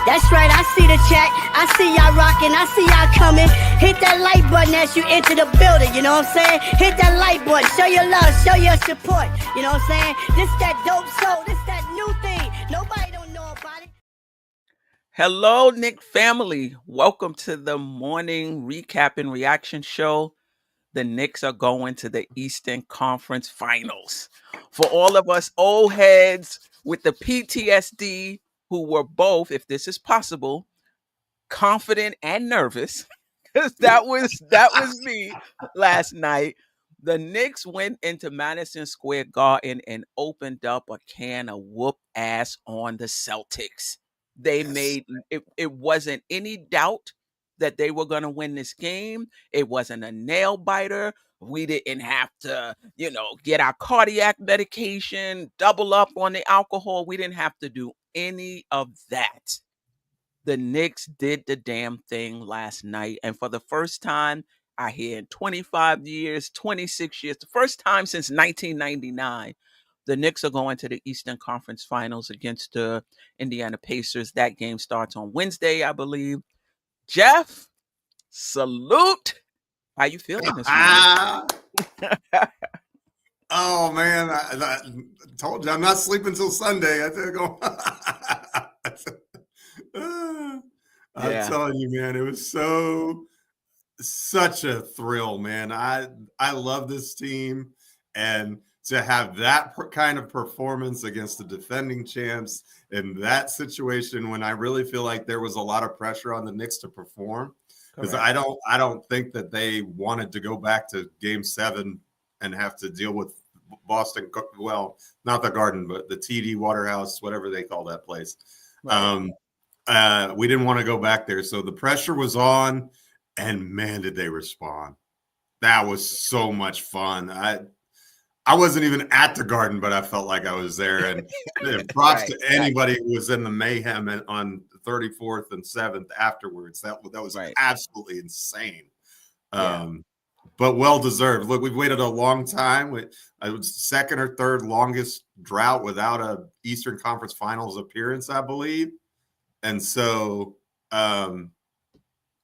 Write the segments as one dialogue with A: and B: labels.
A: That's right, I see the chat. I see y'all rocking. I see y'all coming. Hit that like button as you enter the building. You know what I'm saying? Hit that like button. Show your love. Show your support. You know what I'm saying? This that dope soul. This that new thing. Nobody don't know about it.
B: Hello, Nick family. Welcome to the morning recap and reaction show. The Knicks are going to the Eastern Conference Finals. For all of us old heads with the PTSD who were both, if this is possible, confident and nervous, because that was me last night. The Knicks went into Madison Square Garden and opened up a can of whoop ass on the Celtics. They made it wasn't any doubt that they were going to win this game. It wasn't a nail biter. We didn't have to, get our cardiac medication, double up on the alcohol. We didn't have to do any of that. The Knicks did the damn thing last night. And for the first time, I hear in 25 years, 26 years, the first time since 1999, the Knicks are going to the Eastern Conference Finals against the Indiana Pacers. That game starts on Wednesday, I believe. Geoff, salute. How you feeling this morning?
C: Oh, man. I told you I'm not sleeping till Sunday. I think I'm going. I'm telling you, man, it was such a thrill, man. I love this team, and to have that kind of performance against the defending champs in that situation when I really feel like there was a lot of pressure on the Knicks to perform, because I don't think that they wanted to go back to Game 7 and have to deal with Boston. Well, not the Garden, but the TD Waterhouse, whatever they call that place. Right. We didn't want to go back there. So the pressure was on, and man, did they respond. That was so much fun. I wasn't even at the Garden, but I felt like I was there. And props to anybody who was in the mayhem on 34th and 7th afterwards. That was absolutely insane. But well-deserved. Look, we've waited a long time. It was second or third longest drought without a Eastern Conference Finals appearance, I believe. And so,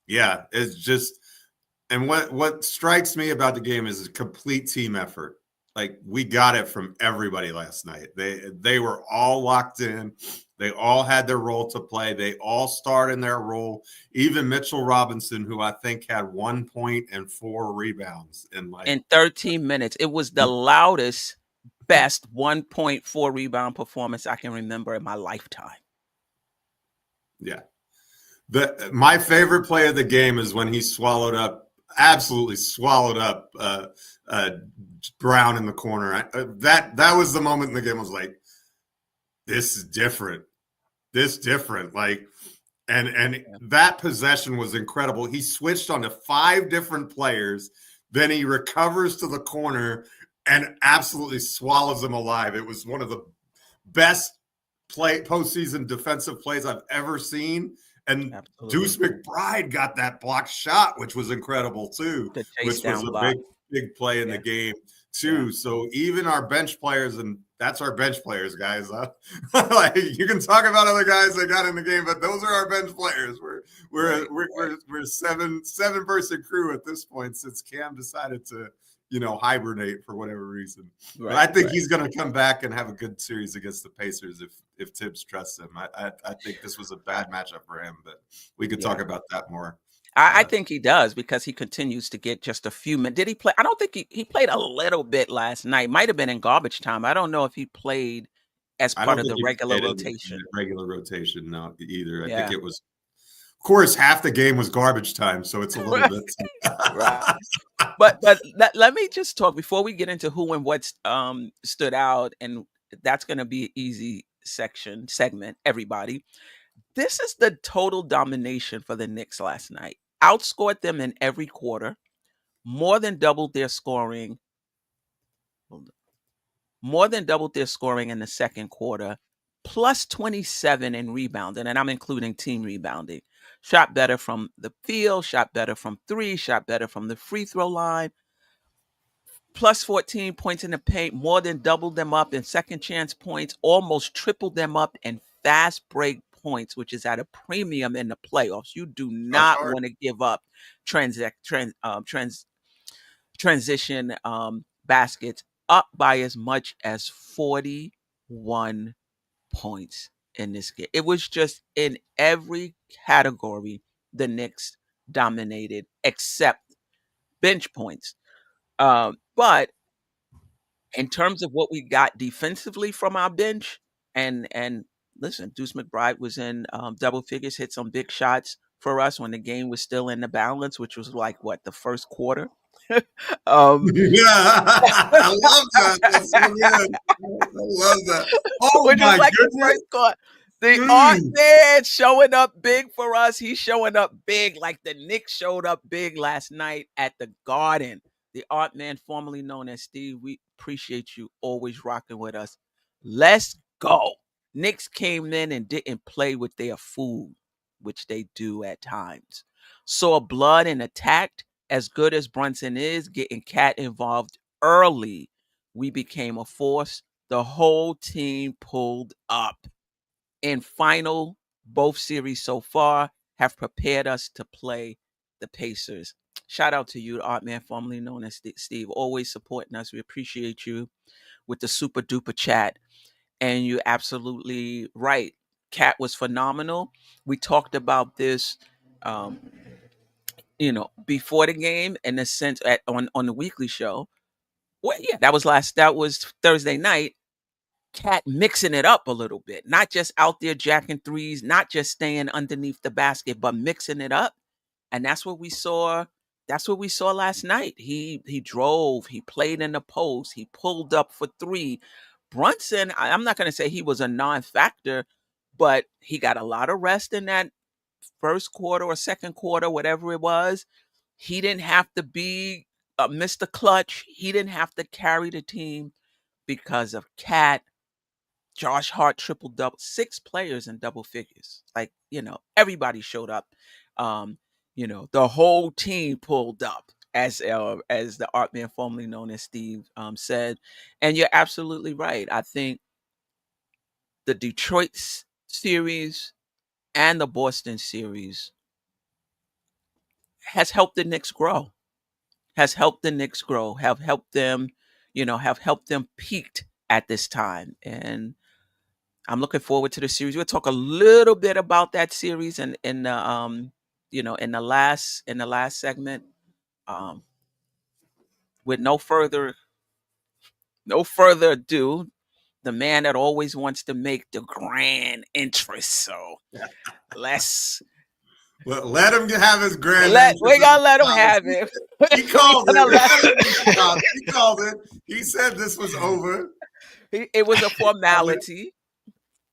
C: it's just – and what strikes me about the game is a complete team effort. Like, we got it from everybody last night. They were all locked in. They all had their role to play. They all starred in their role. Even Mitchell Robinson, who I think had 1 point and 4 rebounds in
B: 13 minutes. It was the loudest, best 1.4 rebound performance I can remember in my lifetime.
C: Yeah. My favorite play of the game is when he absolutely swallowed up Brown in the corner. That was the moment in the game I was like, this is different. Like, and that possession was incredible. He switched on to 5 different players. Then he recovers to the corner and absolutely swallows them alive. It was one of the best postseason defensive plays I've ever seen. And Deuce McBride got that blocked shot, which was incredible too, which was a big play in the game too. Yeah. So even our bench players, and that's our bench players, guys. Like, you can talk about other guys that got in the game, but those are our bench players. We're a seven person crew at this point since Cam decided to hibernate for whatever reason. Right, but I think he's going to come back and have a good series against the Pacers if Tibbs trusts him. I think this was a bad matchup for him, but we could talk about that more.
B: I think he does, because he continues to get just a few minutes. Did he play? I don't think he played a little bit last night. Might have been in garbage time. I don't know if he played as part of the regular rotation.
C: Regular rotation, no, either. I think it was. Of course, half the game was garbage time, so it's a little bit.
B: Right. But let me just talk before we get into who and what stood out, and that's going to be an easy segment, everybody. This is the total domination for the Knicks last night. Outscored them in every quarter, more than doubled their scoring. More than doubled their scoring in the second quarter, plus 27 in rebounding, and I'm including team rebounding. Shot better from the field, shot better from 3, shot better from the free throw line. Plus 14 points in the paint, more than doubled them up in second chance points, almost tripled them up in fast break points, which is at a premium in the playoffs. You do
C: That's
B: not
C: hard.
B: want to give up transition baskets up by as much as 41 points in this game. It was just in every category the Knicks dominated except bench points. But in terms of what we got defensively from our bench, and listen, Deuce McBride was in double figures, hit some big shots for us when the game was still in the balance, which was like what, the first quarter. um,
C: Yeah, I love that. That's so good. I love that. Oh
B: which was
C: my
B: like the
C: goodness.
B: first quarter. The art
C: Mm.
B: man showing up big for us. He's showing up big like the Knicks showed up big last night at the Garden. The art man, formerly known as Steve, we appreciate you always rocking with us. Let's go. Knicks came in and didn't play with their food, which they do at times. Saw blood and attacked. As good as Brunson is, getting Cat involved early, we became a force. The whole team pulled up. In final, both series so far have prepared us to play the Pacers. Shout out to you, the art man, formerly known as Steve, always supporting us. We appreciate you with the super duper chat. And you're absolutely right. Cat was phenomenal. We talked about this, um, before the game in the sense on the weekly show. Well, yeah, that was Thursday night. Cat mixing it up a little bit, not just out there jacking threes, not just staying underneath the basket, but mixing it up. And that's what we saw. That's what we saw last night. He drove, he played in the post, he pulled up for three. Brunson, I'm not going to say he was a non-factor, but he got a lot of rest in that first quarter or second quarter, whatever it was. He didn't have to be Mr. Clutch. He didn't have to carry the team because of Cat. Josh Hart triple double, 6 players in double figures. Like, everybody showed up. The whole team pulled up, as the art man formerly known as Steve said. And you're absolutely right. I think the Detroit series and the Boston series has helped the Knicks grow. Have helped them, have helped them peaked at this time. And I'm looking forward to the series. We'll talk a little bit about that series in the in the last segment. Um, with no further ado, the man that always wants to make the grand entrance. So let's
C: Let him have his grand
B: we're gonna let him have it.
C: He called it. He called it. He said this was over.
B: It was a formality.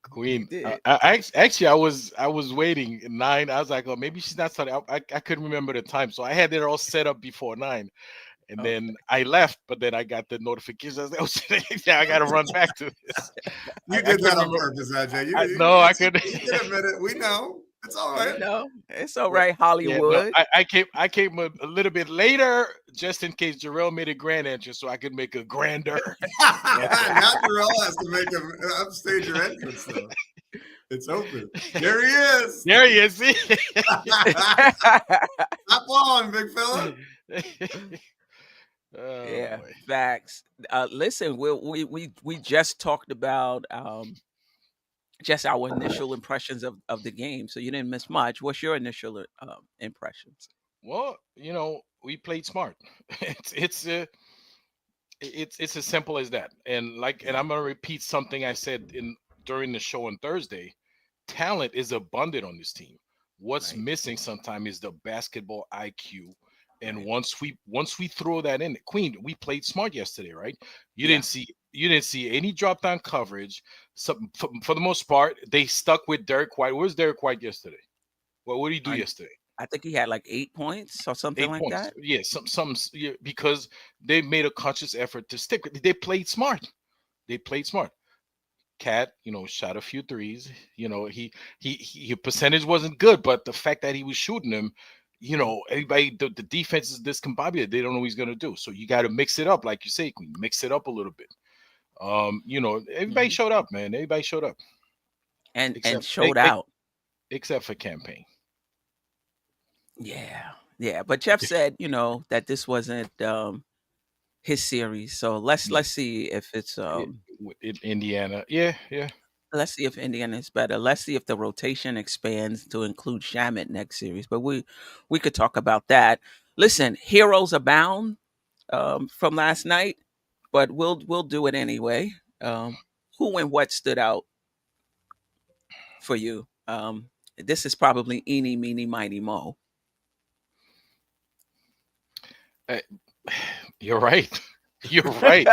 D: Queen, actually, I was waiting at 9. I was like, oh, maybe she's not starting. I couldn't remember the time, so I had it all set up before 9, and then I left. But then I got the notification. I was like, oh, yeah, I got to run back to this.
C: You did that on purpose, AJ.
D: I couldn't.
C: You can admit it. We know. It's all right.
B: No, it's all right, Hollywood.
D: Yeah, no, I came a little bit later just in case Jarrell made a grand entrance, so I could make a grander.
C: Now Jarrell has to make an upstage entrance, though. It's open. There he is.
D: There he is. See?
C: Hop on, big fella.
B: Yeah, boy. Facts. Listen, we just talked about just our initial impressions of the game, so you didn't miss much. What's your initial impressions?
D: Well, we played smart. It's as simple as that. And I'm gonna repeat something I said during the show on Thursday. Talent is abundant on this team. What's missing sometimes is the basketball IQ. And once we throw that in, Queen, we played smart yesterday, right? You didn't see any drop down coverage. So for the most part, they stuck with Derek White. Where's Derek White yesterday? What did he do yesterday?
B: I think he had like 8 points or something like that.
D: Yeah, because they made a conscious effort to stick. They played smart. Cat, shot a few threes. He percentage wasn't good, but the fact that he was shooting them, everybody, the defense is discombobulated. They don't know what he's gonna do. So you got to mix it up, like you say, Queen. Mix it up a little bit. Everybody showed up, man. Everybody showed up
B: and showed out.
D: except for campaign.
B: Yeah. But Geoff said, that this wasn't his series. So let's see if it's
D: In Indiana. Yeah.
B: let's see if Indiana is better. Let's see if the rotation expands to include Shamit next series. But we could talk about that. Listen, heroes abound from last night, but we'll do it anyway. Who and what stood out for you? This is probably eeny, meeny, miny, mo.
D: You're right. You're right.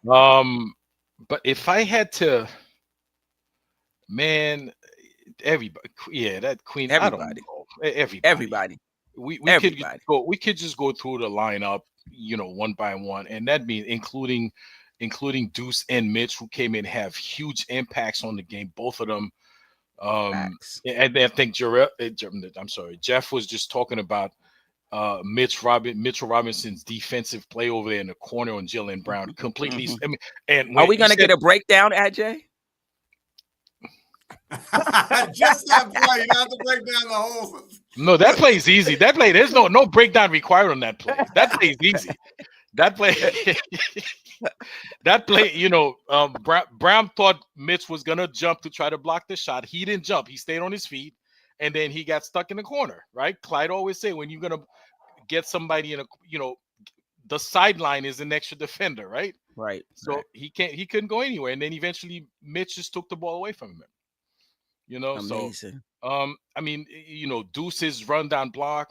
D: But if I had to, man, everybody, that Queen, I don't
B: Everybody.
D: know,
B: Everybody.
D: We
B: Everybody.
D: we could just go through the lineup, one by one, and that means including Deuce and Mitch, who came in have huge impacts on the game, both of them.
B: Facts.
D: And I think Geoff was just talking about Mitchell Robinson's defensive play over there in the corner on Jaylen Brown completely.
B: Mhm.
D: I mean, and
B: Are we going to get a breakdown, Ajay?
C: Just that play. You don't have to break down the whole.
D: No, that play is easy. That play, there's no breakdown required on that play. That play is easy. That play, Brown thought Mitch was gonna jump to try to block the shot. He didn't jump. He stayed on his feet, and then he got stuck in the corner. Right? Clyde always say when you're gonna get somebody in the sideline is an extra defender, right?
B: Right.
D: So
B: right.
D: he couldn't go anywhere, and then eventually Mitch just took the ball away from him.
B: Amazing.
D: So I mean, Deuce's run down block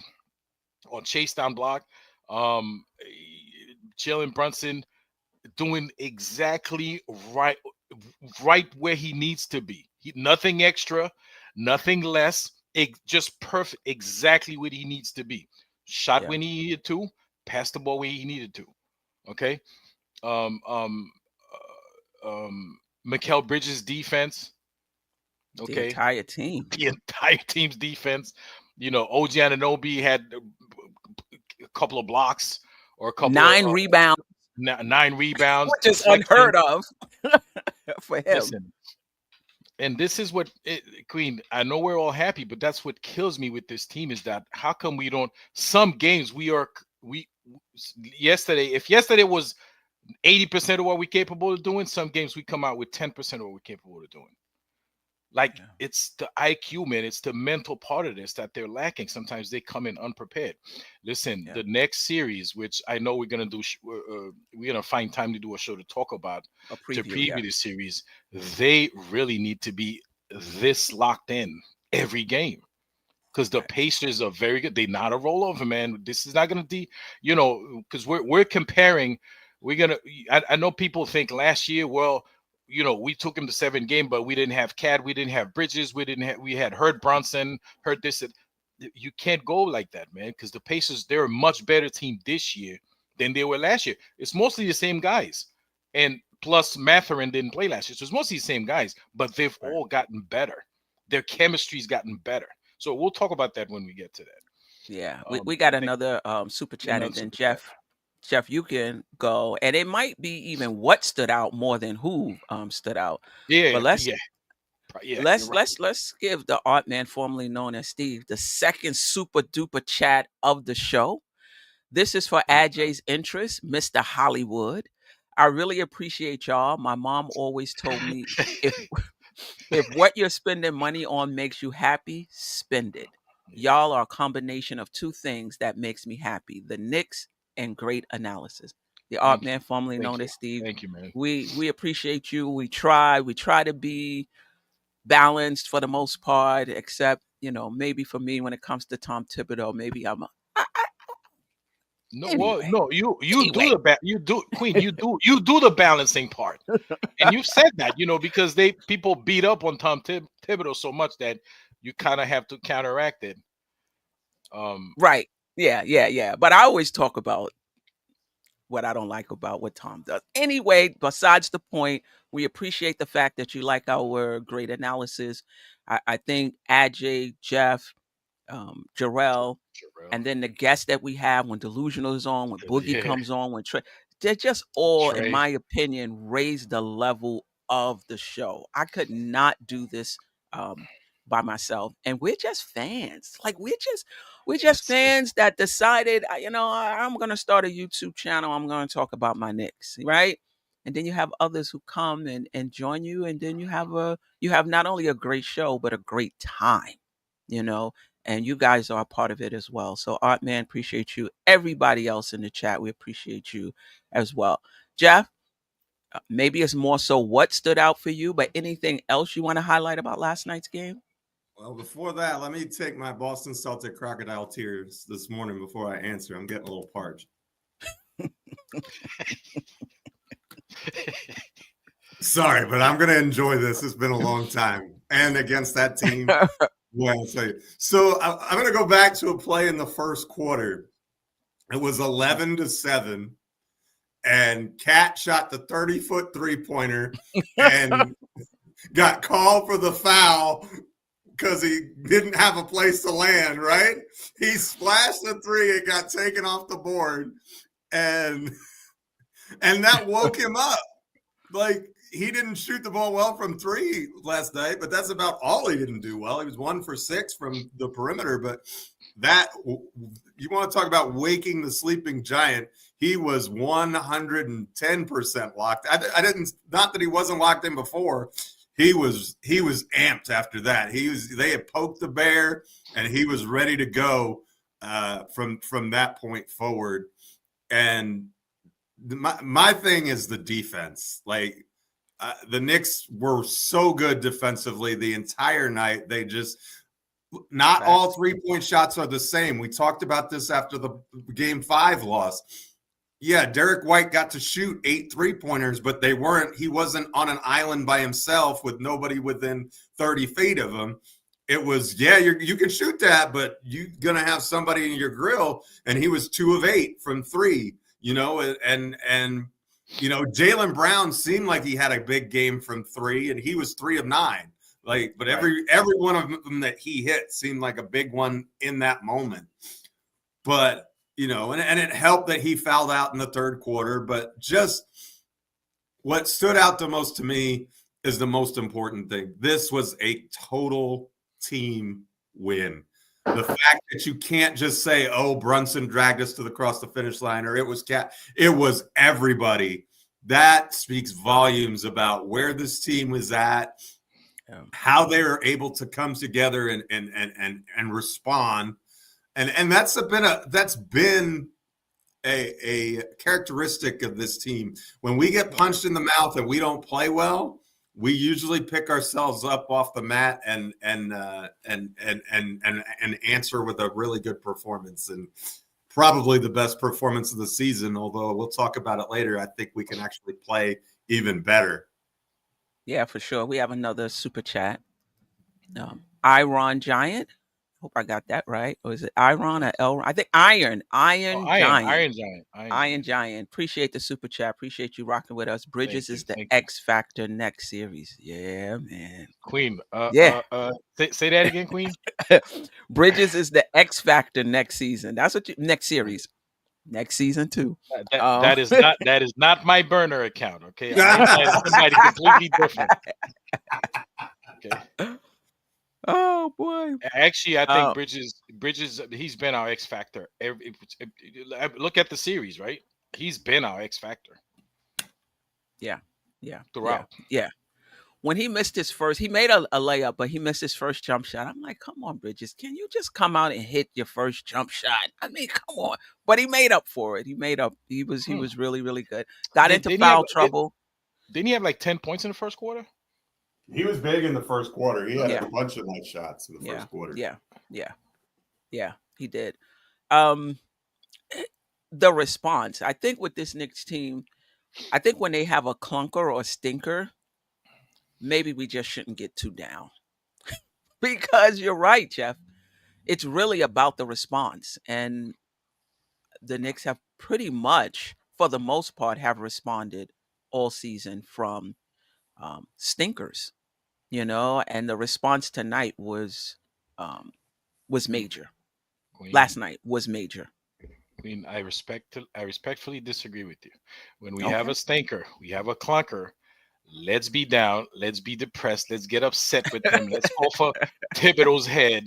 D: or chase down block, Jalen Brunson doing exactly right where he needs to be. Nothing extra, nothing less. Just perfect, exactly what he needs to be. Shot when he needed to, passed the ball where he needed to. Okay. Mikal Bridges' defense. Okay.
B: The entire team.
D: The entire team's defense. OG Anunoby had a couple of blocks or a couple
B: 9 rebounds.
D: 9 rebounds.
B: Which is unheard of for him.
D: Listen, and this is what Queen, I know we're all happy, but that's what kills me with this team is that how come we don't some games if yesterday was 80% of what we're capable of doing, some games we come out with 10% of what we're capable of doing. It's the IQ, man. It's the mental part of this that they're lacking. Sometimes they come in unprepared. Listen, the next series, which I know we're going to do, we're going to find time to do a show to talk about, to preview the series. They really need to be this locked in every game because the Pacers are very good. They're not a rollover, man. This is not going to be, because we're comparing. I know people think last year, well, we took him to 7 games, but we didn't have Cad, we didn't have Bridges, we had Hurt Brunson, Hurt this. You can't go like that, man, because the Pacers, they're a much better team this year than they were last year. It's mostly the same guys, and plus Mathurin didn't play last year, so it's mostly the same guys, but they've all gotten better. Their chemistry's gotten better. So we'll talk about that when we get to that.
B: Yeah, we got another super chat, and then Geoff, you can go, and it might be even what stood out more than who stood out.
D: Yeah,
B: but
D: let's
B: let's give the art man formerly known as Steve the second super duper chat of the show. This is for Ajay's interest, Mr. Hollywood. I really appreciate y'all. My mom always told me if what you're spending money on makes you happy, spend it. Y'all are a combination of 2 things that makes me happy: the Knicks and great analysis. The art man formerly known as Steve.
D: Thank you, man.
B: We appreciate you. We try to be balanced for the most part, except maybe for me when it comes to Tom Thibodeau, maybe I'm
D: no,
B: anyway.
D: well, no, you do Queen, you do the balancing part, and you've said that, because people beat up on Tom Thibodeau so much that you kind of have to counteract it.
B: Right. Yeah. But I always talk about what I don't like about what Tom does. Anyway, besides the point, we appreciate the fact that you like our great analysis. I think Ajay, Geoff, Jarrell, and then the guests that we have when Delusional is on, when Boogie comes on, when Trey, they're just all, in my opinion, raise the level of the show. I could not do this by myself, and we're just fans. Like we're just fans that decided, I'm going to start a YouTube channel. I'm going to talk about my Knicks, right? And then you have others who come and join you, and then you have not only a great show but a great time, and you guys are a part of it as well. So Art Man, appreciate you. Everybody else in the chat, we appreciate you as well. Geoff, maybe it's more so what stood out for you, but anything else you want to highlight about last night's game?
C: Well, before that, let me take my Boston Celtic crocodile tears this morning before I answer. I'm getting a little parched. Sorry, but I'm going to enjoy this. It's been a long time. And against that team, well, so I'm going to go back to a play in the first quarter. It was 11-7, and Cat shot the 30-foot three-pointer and got called for the foul because he didn't have a place to land, right? He splashed the three, it got taken off the board, and that woke him up. Like, he didn't shoot the ball well from three last night, but that's about all he didn't do well. He was 1 for 6 from the perimeter, but that, you want to talk about waking the sleeping giant, he was 110% locked. I didn't, not that he wasn't locked in before. He was amped after that. They had poked the bear, and he was ready to go from that point forward. And my thing is the defense. Like, the Knicks were so good defensively the entire night. They just, not all 3-point shots are the same. We talked about this after the Game 5 loss. Yeah, Derek White got to shoot 8 3-pointers, but he wasn't on an island by himself with nobody within 30 feet of him. It was, you can shoot that, but you're going to have somebody in your grill. And he was 2 of 8 from 3, and Jaylen Brown seemed like he had a big game from 3, and he was 3 of 9. Like, but every one of them that he hit seemed like a big one in that moment. But, and it helped that he fouled out in the third quarter. But just what stood out the most to me is the most important thing. This was a total team win. The fact that you can't just say, oh, Brunson dragged us across the finish line, or it was Cat. It was everybody. That speaks volumes about where this team was at, how they were able to come together and respond. And that's been a characteristic of this team. When we get punched in the mouth and we don't play well, we usually pick ourselves up off the mat and answer with a really good performance, and probably the best performance of the season. Although we'll talk about it later, I think we can actually play even better.
B: Yeah, for sure. We have another super chat. Iron Giant. Hope I got that right. Or is it Iron or L? I think Iron Giant. Appreciate the super chat. Appreciate you rocking with us. Bridges is the X Factor next series. Yeah, man.
D: Queen.
B: Yeah.
D: Say that again, Queen.
B: Bridges is the X Factor next season. That's what next series. Next season too.
D: That is not my burner account. Okay, somebody completely different. Okay.
B: Oh boy!
D: Actually, I think Bridges. He's been our X factor. Look at the series, right? He's been our X factor.
B: Yeah.
D: Throughout.
B: Yeah. When he missed his first, he made a layup, but he missed his first jump shot. I'm like, come on, Bridges, can you just come out and hit your first jump shot? I mean, come on. But he made up for it. He made up. He was really, really good. Got into foul trouble.
D: Didn't he have like 10 points in the first quarter?
C: He was big in the first quarter. He had a bunch of nice shots in the first quarter.
B: Yeah, he did. The response, I think, with this Knicks team, I think when they have a clunker or a stinker, maybe we just shouldn't get too down. Because you're right, Geoff. It's really about the response. And the Knicks have pretty much, for the most part, have responded all season from stinkers. And the response tonight was major.
D: Queen,
B: last night was major.
D: Queen, I respectfully disagree with you. When we have a stinker, we have a clunker, Let's be down. Let's be depressed. Let's get upset with them. Let's go for Thibodeau's head.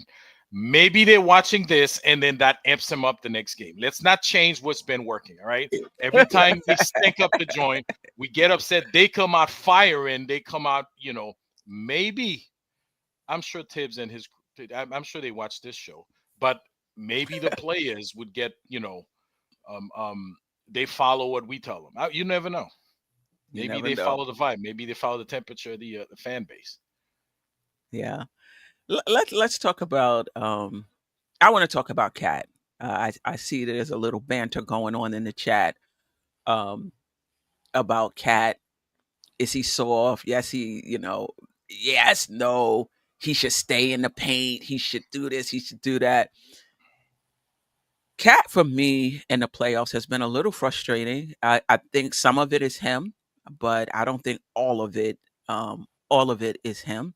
D: Maybe they're watching this, and then that amps them up the next game. Let's not change what's been working, all right? Every time they stink up the joint, we get upset. They come out firing. They come out, maybe. I'm sure Tibbs and I'm sure they watch this show, but maybe the players would get, they follow what we tell them. You never know. Maybe they follow the vibe. Maybe they follow the temperature of the fan base.
B: Yeah. Let's talk about. I want to talk about Cat. I see there's a little banter going on in the chat about Cat. Is he soft? Yes, yes, no. He should stay in the paint. He should do this. He should do that. Cat, for me, in the playoffs has been a little frustrating. I think some of it is him, but I don't think all of it is him.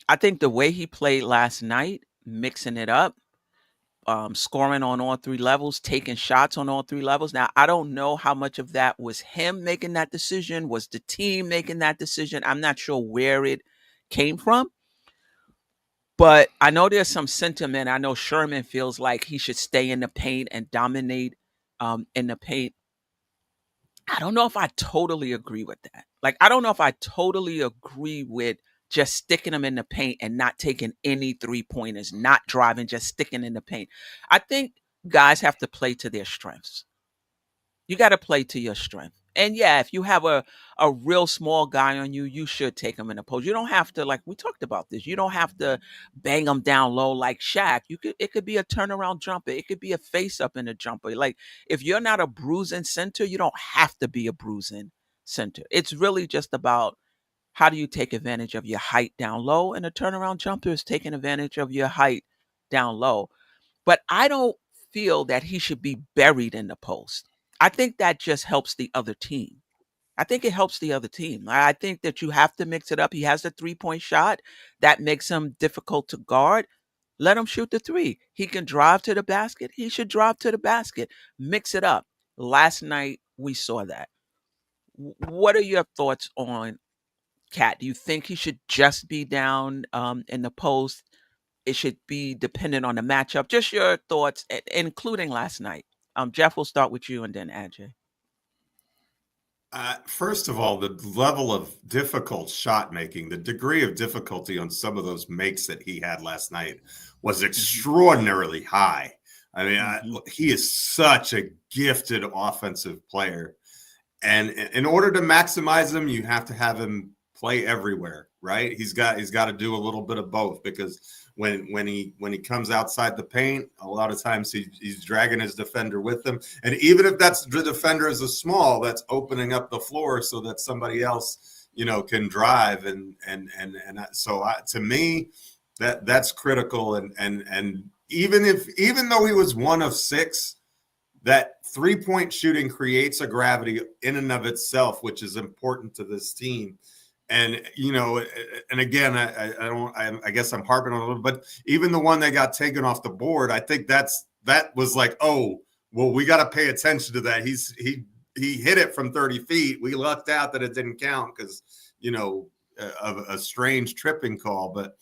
B: I think the way he played last night, mixing it up, scoring on all three levels, taking shots on all three levels. Now, I don't know how much of that was him making that decision, was the team making that decision. I'm not sure where it came from. But I know there's some sentiment. I know Sherman feels like he should stay in the paint and dominate in the paint. I don't know if I totally agree with that. Like, I don't know if I totally agree with just sticking them in the paint and not taking any 3-pointers, not driving, just sticking in the paint. I think guys have to play to their strengths. You got to play to your strength. And yeah, if you have a real small guy on you, you should take him in the post. You don't have to, like we talked about this, you don't have to bang him down low like Shaq. It could be a turnaround jumper. It could be a face up in a jumper. Like, if you're not a bruising center, you don't have to be a bruising center. It's really just about how do you take advantage of your height down low, and a turnaround jumper is taking advantage of your height down low. But I don't feel that he should be buried in the post. I think that just helps the other team. I think it helps the other team. I think that you have to mix it up. He has a 3-point shot. That makes him difficult to guard. Let him shoot the 3. He can drive to the basket. He should drive to the basket. Mix it up. Last night, we saw that. What are your thoughts on Cat? Do you think he should just be down in the post? It should be dependent on the matchup. Just your thoughts, including last night. Geoff, we'll start with you and then Ajay.
C: First of all, the level of difficult shot making, the degree of difficulty on some of those makes that he had last night was extraordinarily high. I mean, he is such a gifted offensive player. And in order to maximize him, you have to have him play everywhere, right? He's got to do a little bit of both, because when he comes outside the paint, a lot of times he's dragging his defender with him. And even if that's the defender is a small, that's opening up the floor so that somebody else, can drive. And so to me, that's critical. And even though he was 1 of 6, that 3-point shooting creates a gravity in and of itself, which is important to this team. And, and again, I guess I'm harping on a little, but even the one that got taken off the board, I think that was like, oh, well, we got to pay attention to that. He hit it from 30 feet. We lucked out that it didn't count because, of a strange tripping call, but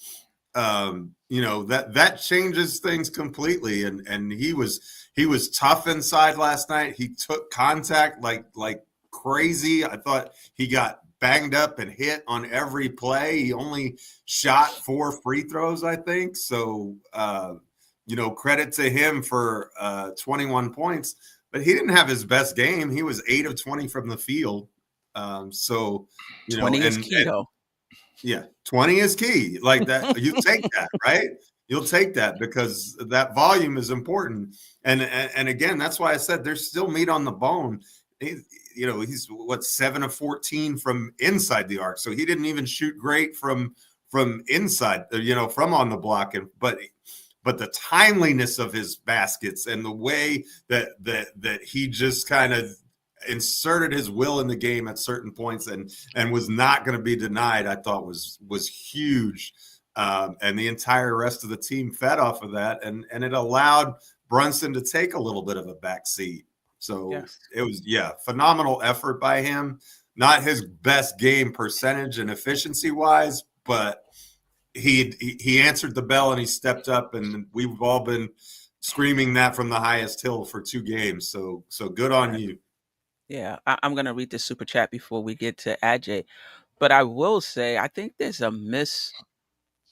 C: that changes things completely. And he was tough inside last night. He took contact like crazy. I thought he got banged up and hit on every play. He only shot 4 free throws, I think. So, credit to him for 21 points, but he didn't have his best game. He was 8 of 20 from the field.
B: 20 is key, though.
C: Yeah, 20 is key. Like that, you take that, right? You'll take that because that volume is important. And again, that's why I said there's still meat on the bone. He's 7 of 14 from inside the arc. So he didn't even shoot great from inside, from on the block. But the timeliness of his baskets and the way that he just kind of inserted his will in the game at certain points and was not going to be denied, I thought was huge. And the entire rest of the team fed off of that. And it allowed Brunson to take a little bit of a back seat. So
B: Yes.
C: it was, phenomenal effort by him. Not his best game percentage and efficiency wise, but he answered the bell and he stepped up, and we've all been screaming that from the highest hill for 2 games. So good on
B: Right.
C: you.
B: Yeah. I'm going to read the super chat before we get to Ajay. But I will say, I think there's a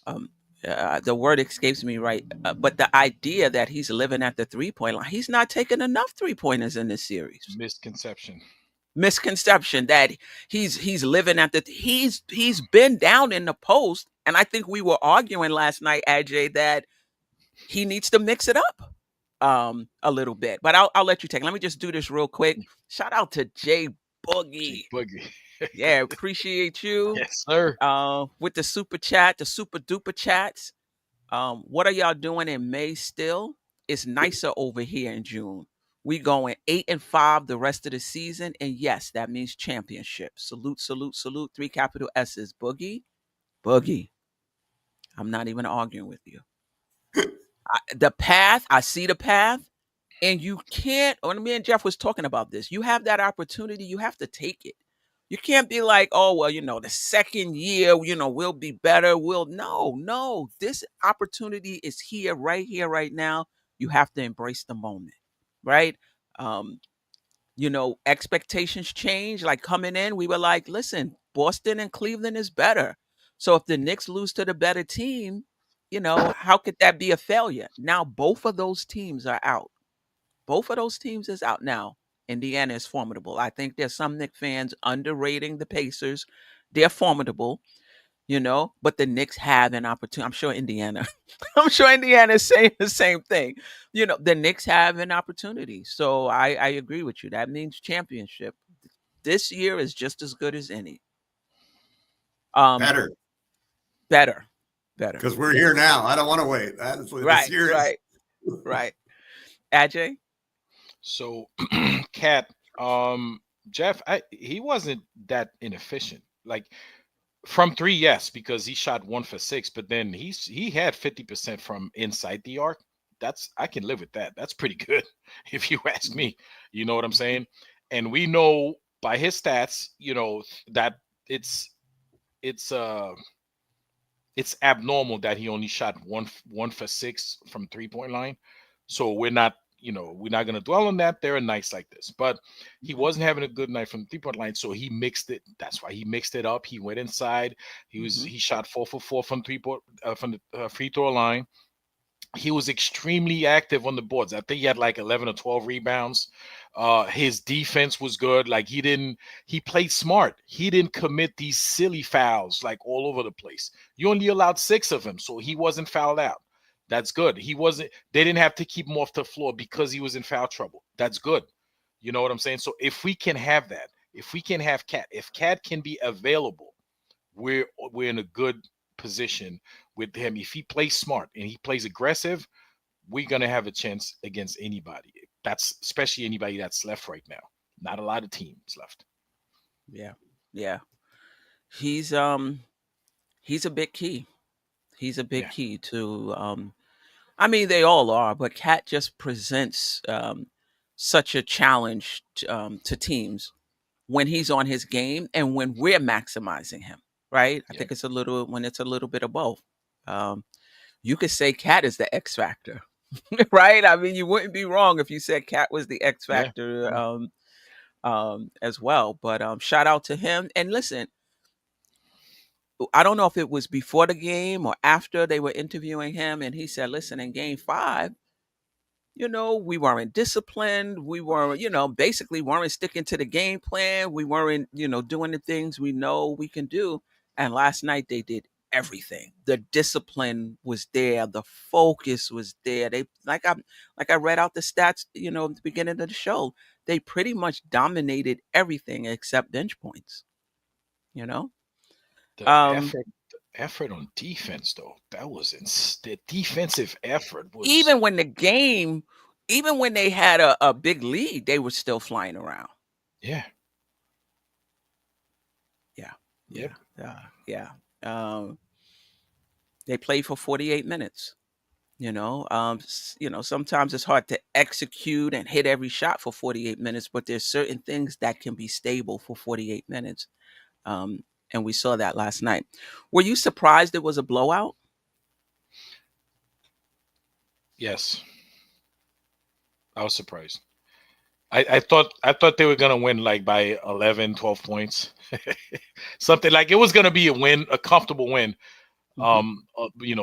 B: um, the word escapes me right, but the idea that he's living at the 3-point line, he's not taking enough 3-pointers in this series. Misconception that he's living at the he's been down in the post, and I think we were arguing last night, Ajay, that he needs to mix it up a little bit. But I'll let you take. Let me just do this real quick. Shout out to Jay Boogie. Yeah, appreciate you.
D: Yes, sir.
B: With the super chat, the super duper chats. What are y'all doing in May still? It's nicer over here in June. We going 8-5 the rest of the season. And yes, that means championship. Salute, salute, salute. 3 capital S's. Boogie. I'm not even arguing with you. The path, I see the path. And you can't, when me and Geoff was talking about this, you have that opportunity, you have to take it. You can't be like, oh, well, the second year, we'll be better. No. This opportunity is here, right now. You have to embrace the moment, right? Expectations change. Like coming in, we were like, listen, Boston and Cleveland is better. So if the Knicks lose to the better team, how could that be a failure? Now, both of those teams are out. Both of those teams is out now. Indiana is formidable. I think there's some Knicks fans underrating the Pacers. They're formidable, but the Knicks have an opportunity. I'm sure Indiana is saying the same thing. The Knicks have an opportunity. So I agree with you. That means championship. This year is just as good as any.
C: Better. Because we're here now. I don't want to wait. Honestly,
B: Right,
C: this year
B: right. Ajay?
D: So, Cat, Geoff, he wasn't that inefficient. Like from 3, yes, because he shot 1 for 6, but then he had 50% from inside the arc. I can live with that. That's pretty good, if you ask me. You know what I'm saying? And we know by his stats, that it's abnormal that he only shot 1 for 6 from 3-point line. So we're not going to dwell on that. There are nights like this, but he wasn't having a good night from the 3-point line. So he mixed it. That's why he mixed it up. He went inside. He shot 4 for 4 from from the free throw line. He was extremely active on the boards. I think he had like 11 or 12 rebounds. His defense was good. Like he played smart. He didn't commit these silly fouls like all over the place. You only allowed 6 of them, so he wasn't fouled out. That's good. They didn't have to keep him off the floor because he was in foul trouble. That's good. You know what I'm saying? So if we can have that, if we can have Cat, if Cat can be available, we're in a good position with him. If he plays smart and he plays aggressive, we're gonna have a chance against anybody. That's especially anybody that's left right now. Not a lot of teams left.
B: Yeah. He's a big key. He's a big key to they all are, but Cat just presents such a challenge to teams when he's on his game and when we're maximizing him, right? I think it's a little bit of both. You could say Cat is the X factor, right? I mean, you wouldn't be wrong if you said Cat was the X factor as well. But shout out to him. And listen, I don't know if it was before the game or after they were interviewing him, and he said, listen, in game 5, we weren't disciplined. We weren't, basically weren't sticking to the game plan. We weren't, doing the things we know we can do. And last night they did everything. The discipline was there. The focus was there. They like I read out the stats, at the beginning of the show. They pretty much dominated everything except bench points.
D: The effort on defense, though, that was the defensive effort was
B: even when they had a big lead, they were still flying around.
D: Yeah.
B: They played for 48 minutes. Sometimes it's hard to execute and hit every shot for 48 minutes, but there's certain things that can be stable for 48 minutes. And we saw that last night. Were you surprised it was a blowout?
D: Yes, I was surprised. I thought they were gonna win like by 11, 12 points, something like it was gonna be a win, a comfortable win.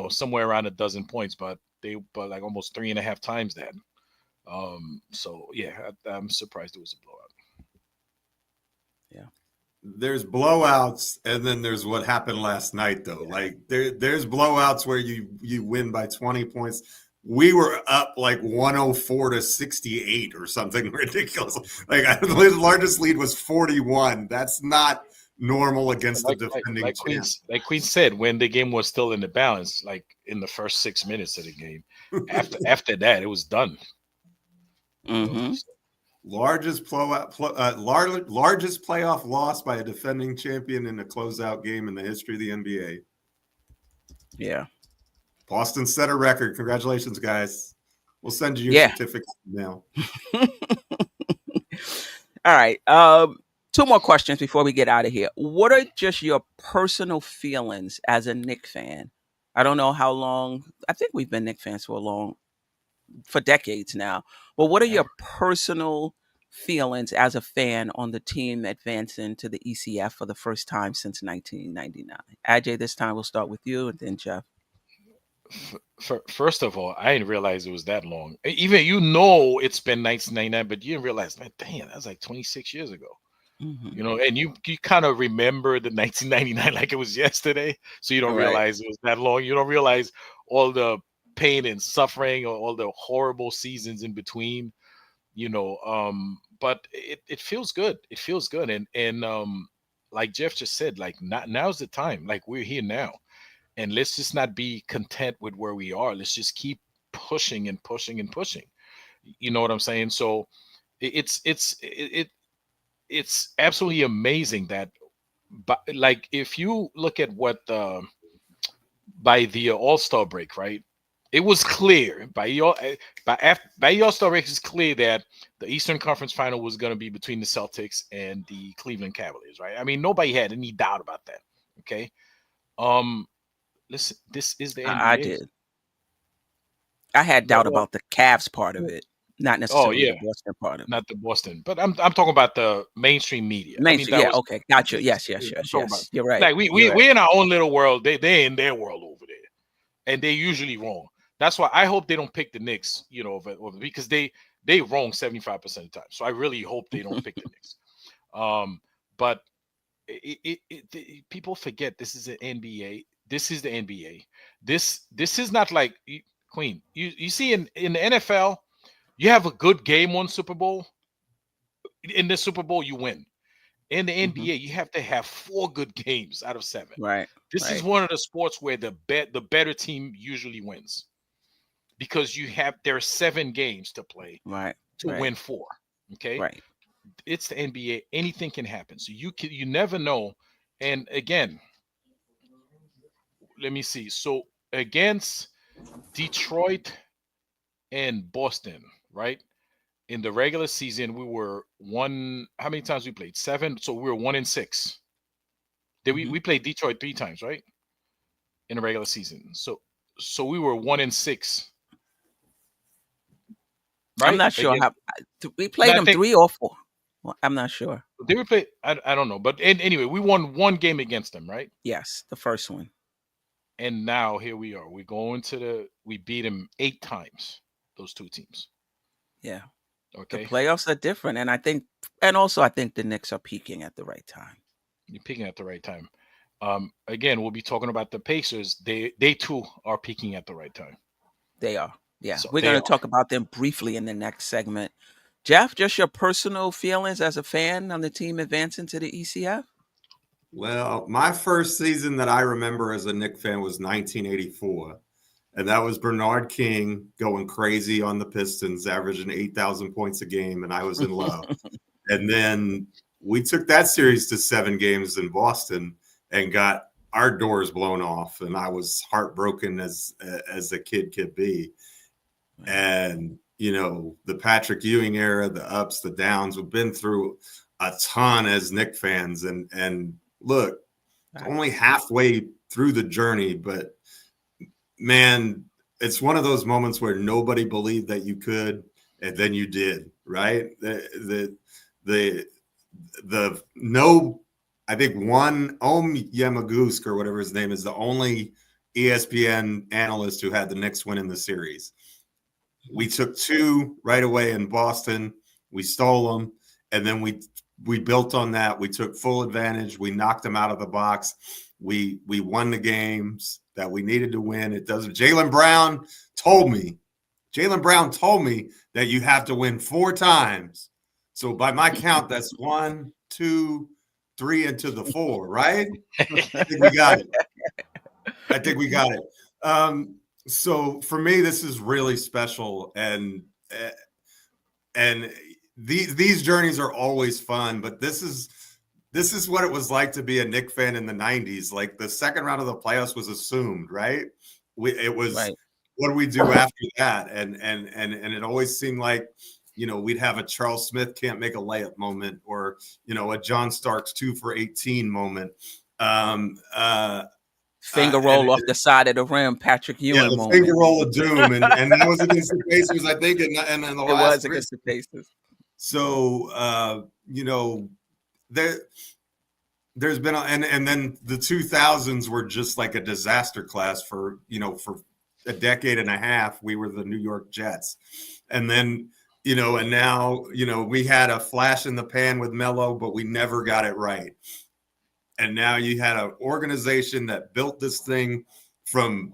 D: Somewhere around a dozen points, but like almost 3.5 times that. So yeah, I'm surprised it was a blowout.
B: Yeah.
C: There's blowouts, and then there's what happened last night, though. Yeah. Like there's blowouts where you win by 20 points. We were up like 104-68 or something ridiculous. Like the largest lead was 41. That's not normal against the defending champ.
D: Like Queen said, when the game was still in the balance, like in the first 6 minutes of the game. After that, it was done.
B: Mm-hmm.
C: Largest playoff loss by a defending champion in a closeout game in the history of the NBA.
B: Yeah.
C: Boston set a record. Congratulations, guys. We'll send you your certificate now.
B: All right. 2 more questions before we get out of here. What are just your personal feelings as a Knicks fan? I don't know how long. I think we've been Knicks fans for decades now. But what are your personal feelings as a fan on the team advancing to the ECF for the first time since 1999? Ajay, this time we'll start with you, and then Geoff.
D: First of all, I didn't realize it was that long. Even it's been 1999, but you didn't realize, man, damn, that was like 26 years ago.
B: Mm-hmm.
D: And you kind of remember the 1999 like it was yesterday, so you don't realize it was that long. You don't realize all the pain and suffering or all the horrible seasons in between. But it feels good. It feels good, and like Geoff just said, like now's the time. Like we're here now. And let's just not be content with where we are. Let's just keep pushing and pushing and pushing. You know what I'm saying? So it's absolutely amazing that, but like if you look at what by the All-Star break, right? It was clear by the All-Star break, it's clear that the Eastern Conference Final was going to be between the Celtics and the Cleveland Cavaliers, right? I mean, nobody had any doubt about that. Okay. Listen, this is the NBA.
B: I did. I had doubt about the Cavs part of it, not necessarily the Boston part of it.
D: Not the Boston, but I'm talking about the mainstream media.
B: Okay, gotcha. Yes. You're right.
D: Like we're in our own little world. They're in their world over there, and they're usually wrong. That's why I hope they don't pick the Knicks, because they wrong 75% of the time. So I really hope they don't pick the Knicks. But people forget this is an NBA. This is the NBA. This is not like Queen. You see in the NFL, you have a good game on Super Bowl. In the Super Bowl, you win. In the NBA, you have to have 4 good games out of 7.
B: Right.
D: This is one of the sports where the better team usually wins, because there are 7 games to play to win 4. Okay.
B: Right.
D: It's the NBA. Anything can happen. So you never know. And again, let me see. So against Detroit and Boston, right? In the regular season, we were how many times we played? 7. So we were 1-6. We played Detroit 3 times, right? In the regular season. So we were 1-6.
B: Right? I'm not sure how we played them 3 or 4. Well, I'm not sure.
D: Did we play? I don't know. But anyway, we won 1 game against them, right?
B: Yes, the first one.
D: And now here we are. We beat them 8 times, those 2 teams.
B: Yeah.
D: Okay.
B: The playoffs are different. And I think the Knicks are peaking at the right time.
D: You're peaking at the right time. Again, we'll be talking about the Pacers. They too are peaking at the right time.
B: They are. Yeah. So we're going to talk about them briefly in the next segment. Geoff, just your personal feelings as a fan on the team advancing to the ECF?
C: Well, my first season that I remember as a Knicks fan was 1984. And that was Bernard King going crazy on the Pistons, averaging 8,000 points a game, and I was in love. And then we took that series to 7 games in Boston and got our doors blown off, and I was heartbroken as a kid could be. And the Patrick Ewing era, the ups, the downs, we've been through a ton as Knicks fans, and look, it's only halfway through the journey, but man, it's one of those moments where nobody believed that you could, and then you did, right? I think one Yamagusk or whatever his name is, the only ESPN analyst who had the Knicks win in the series. We took 2 right away in Boston. We stole them, and then we built on that. We took full advantage. We knocked them out of the box. We won the games that we needed to win. It doesn't. Jaylen Brown told me that you have to win 4 times. So by my count, that's 1, 2, 3 into the 4, right? I think we got it. So for me, this is really special, and these journeys are always fun. But this is what it was like to be a Knicks fan in the 90s. Like, the second round of the playoffs was assumed, right? It was right. What do we do after that? And it always seemed like, we'd have a Charles Smith can't make a layup moment, or, a John Starks 2 for 18 moment.
B: Finger roll off the side of the rim, Patrick Ewing moment.
C: Finger roll of doom, and that was against the Pacers, I think, and the last. It was
B: against the Pacers.
C: So, there's been, and then the 2000s were just like a disaster class for a decade and a half. We were the New York Jets, and then and now we had a flash in the pan with Melo, but we never got it right. And now you had an organization that built this thing from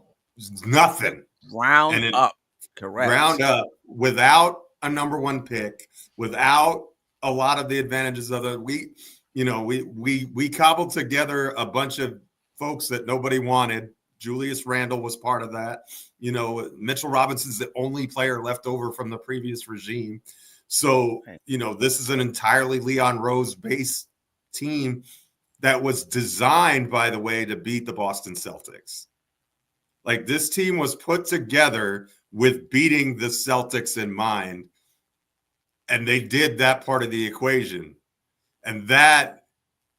C: nothing.
B: Ground up. Correct.
C: Ground up, without a number 1 pick, without a lot of the advantages of it. We cobbled together a bunch of folks that nobody wanted. Julius Randle was part of that. Mitchell Robinson's the only player left over from the previous regime. So, this is an entirely Leon Rose-based team that was designed, by the way, to beat the Boston Celtics. Like, this team was put together with beating the Celtics in mind, and they did that part of the equation. And that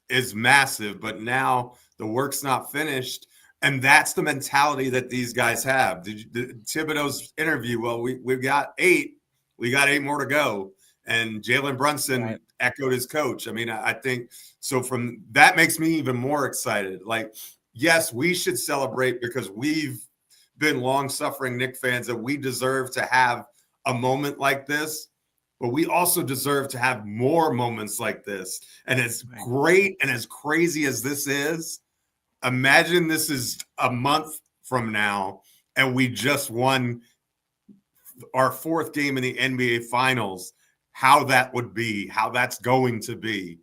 C: is massive, but now the work's not finished. And that's the mentality that these guys have. Thibodeau's interview, well, we've got 8. We got 8 more to go. And Jalen Brunson echoed his coach. I mean, I think so. From that makes me even more excited. Like, yes, we should celebrate because we've been long-suffering Knicks fans and we deserve to have a moment like this. But we also deserve to have more moments like this. And as great and as crazy as this is, imagine this is a month from now and we just won our 4th game in the NBA Finals. How that would be, how that's going to be.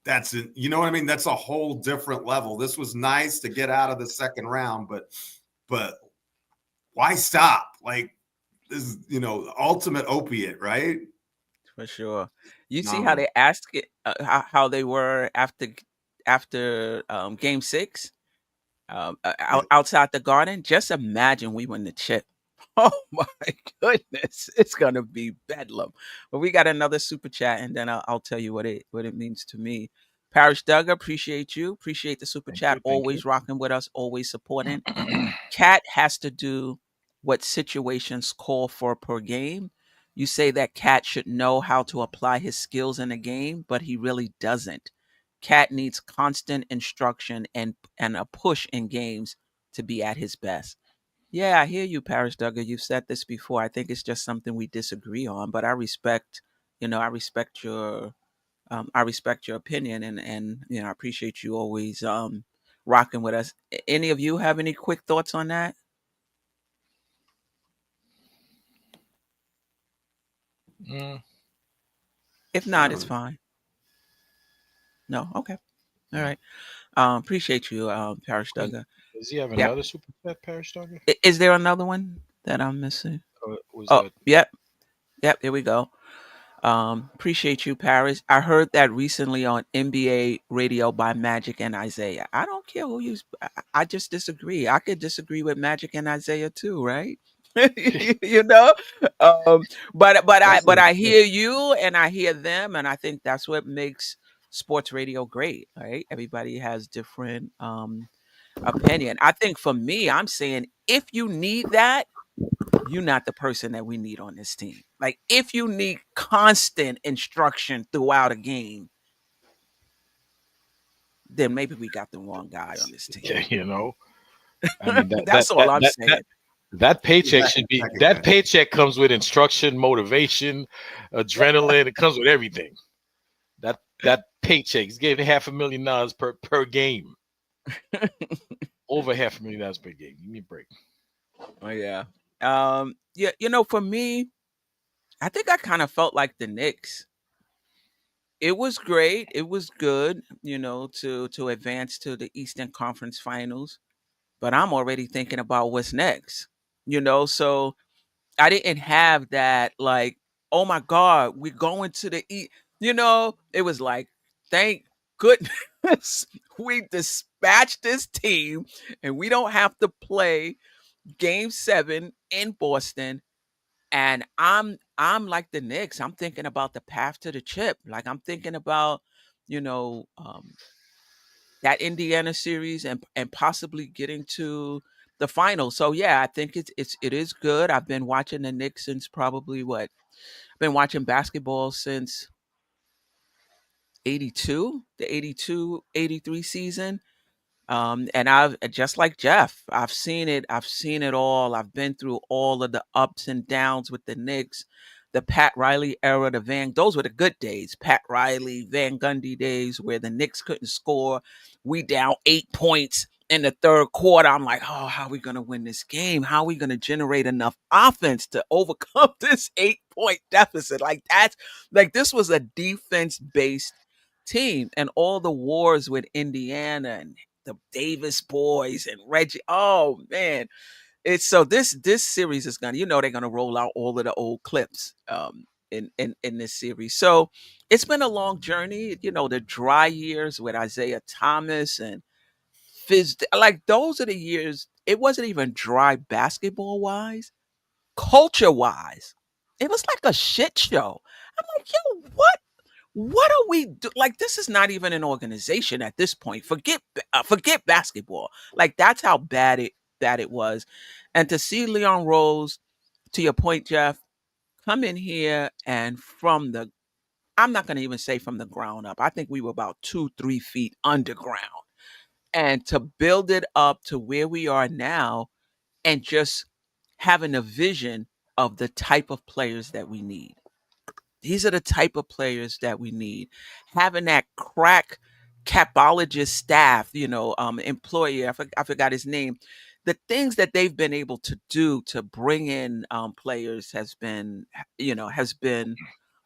C: That's it. You know what I mean? That's a whole different level. This was nice to get out of the second round, but why stop? Like, this is, the ultimate opiate, right?
B: For sure. You see how they asked it, how they were after Game 6 outside the Garden. Just imagine we win the chip. Oh my goodness, it's gonna be bedlam. But we got another super chat, and then I'll tell you what it means to me. Parish Duggar, appreciate you. Appreciate the super chat. Always rocking with us, always supporting. Cat has to do what situations call for per game. You say that Cat should know how to apply his skills in a game, but he really doesn't. Cat needs constant instruction and a push in games to be at his best. Yeah, I hear you, Parish Duggar. You've said this before. I think it's just something we disagree on, but I respect your opinion, and I appreciate you always rocking with us. Any of you have any quick thoughts on that? If not, it's fine. No, okay, all right. Appreciate you, Parish Duggar.
D: Does he have another super chat, Parish Duggar?
B: Is there another one that I'm missing? Yep. Here we go. Appreciate you, Paris. I heard that recently on NBA radio by Magic and Isaiah. I don't care who you. I just disagree. I could disagree with Magic and Isaiah too, right? you know, um,
C: That's
B: I hear you and I hear them, and I think that's what makes sports radio great. Right? Everybody has different opinion. I think for me, I'm saying if you need that, you're not the person that we need on this team. Like if you need constant instruction throughout a game, then maybe we got the wrong guy on this team.
D: Yeah, I mean
B: That's all I'm saying.
D: that paycheck
C: Back-
D: should be
C: back
D: that
C: again.
D: paycheck comes with instruction, motivation, adrenaline. It comes with everything. That paycheck is getting $500,000 per game. Over $500,000 per game. Give me a break.
B: Oh yeah. Yeah, for me, I think I kind of felt like the Knicks. It was great. It was good, to advance to the Eastern Conference Finals. But I'm already thinking about what's next. So I didn't have that like, oh my God, we're going to the it was like, thank goodness we dispatched this team and we don't have to play game 7 in Boston. And I'm like the Knicks. I'm thinking about the path to the chip. Like I'm thinking about, you know, um, that Indiana series and possibly getting to the final. So yeah, I think it is good. I've been watching the Knicks since probably what? I've been watching basketball since 82, the 82, 83 season. And I've just like Geoff, I've seen it all. I've been through all of the ups and downs with the Knicks, the Pat Riley era, those were the good days. Pat Riley, Van Gundy days where the Knicks couldn't score. We down 8 points in the third quarter. I'm like, oh, how are we gonna win this game? How are we gonna generate enough offense to overcome this 8 point deficit? This was a defense based team, and all the wars with Indiana and the Davis boys and Reggie. Oh man. It's so this series is gonna, they're gonna roll out all of the old clips in this series. So it's been a long journey, the dry years with Isaiah Thomas and Fizz. Like those are the years, it wasn't even dry basketball wise, culture wise. It was like a shit show. I'm like, yo, what are we like? This is not even an organization at this point. Forget basketball. Like that's how bad it was. And to see Leon Rose, to your point, Geoff, come in here and I'm not going to even say from the ground up. I think we were about 2-3 feet underground, and to build it up to where we are now, and just having a vision of the type of players that we need. These are the type of players that we need. Having that crack capologist staff, employee, I forgot his name. The things that they've been able to do to bring in players has been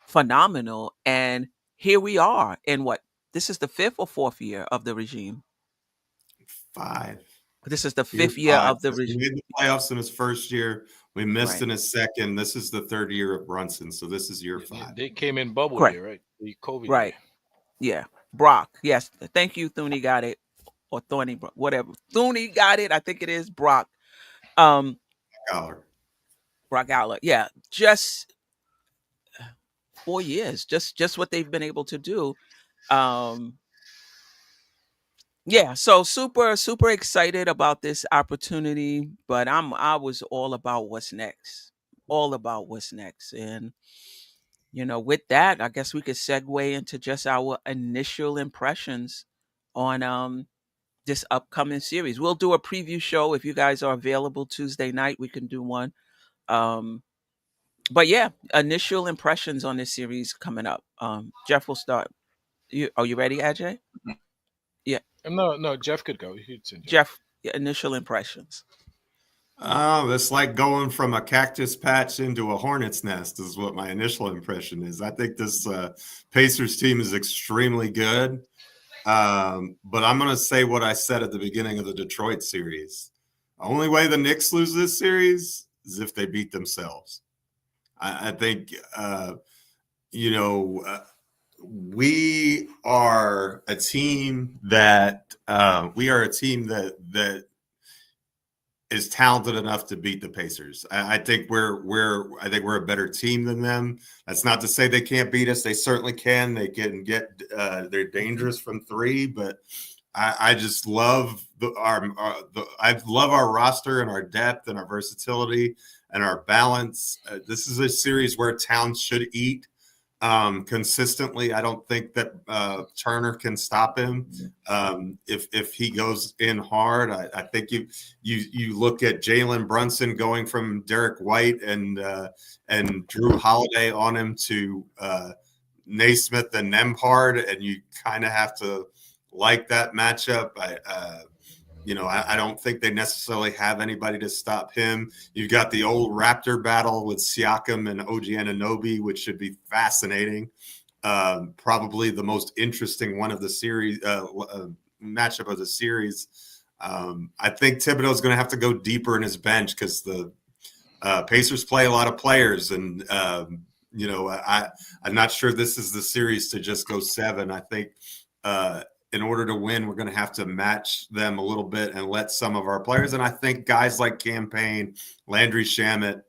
B: phenomenal. And here we are in this is the 5th or 4th year of the regime.
C: 5.
B: This is the
C: Year
B: 5th year
C: 5.
B: of the
C: He
B: regime.
C: made the playoffs in his first year. We missed
B: Right.
C: in his second. This is the third year of Brunson. So this is year 5.
D: They came in bubble
B: Correct.
D: year, right? The COVID
B: Right. Yeah. Brock. Yes. Thank you, Thuney got it. Or Thorny, whatever. Thuney got it. I think it is Brock.
C: Dollar.
B: Brock Aller. Yeah. Just 4 years. Just what they've been able to do. Yeah, so super excited about this opportunity, but I was all about what's next. All about what's next. And with that, I guess we could segue into just our initial impressions on this upcoming series. We'll do a preview show if you guys are available Tuesday night. We can do one. But yeah, initial impressions on this series coming up. Geoff will start. Are you ready, Ajay? Yeah,
D: No, Geoff could go. He'd send
B: Geoff. Yeah, initial impressions.
C: Oh, that's like going from a cactus patch into a hornet's nest is what my initial impression is. I think this Pacers team is extremely good. But I'm going to say what I said at the beginning of the Detroit series. The only way the Knicks lose this series is if they beat themselves. I think, you know, we are a team that is talented enough to beat the Pacers. I think we're a better team than them. That's not to say they can't beat us. They certainly can. They can get they're dangerous from three, but I just love I love our roster and our depth and our versatility and our balance. This is a series where Towns should eat consistently. I don't think that Turner can stop him if he goes in hard. I think you look at Jalen Brunson going from Derek White and Drew Holiday on him to Naismith and Nembhard, and you kind of have to like that matchup. I don't think they necessarily have anybody to stop him. You've got the old Raptor battle with Siakam and OG Anunoby, which should be fascinating. Probably the most interesting one of the series matchup of the series. I think Thibodeau's going to have to go deeper in his bench because the Pacers play a lot of players, and I'm not sure this is the series to just go 7. I think in order to win, we're going to have to match them a little bit and let some of our players. And I think guys like Campaign, Landry Shamet,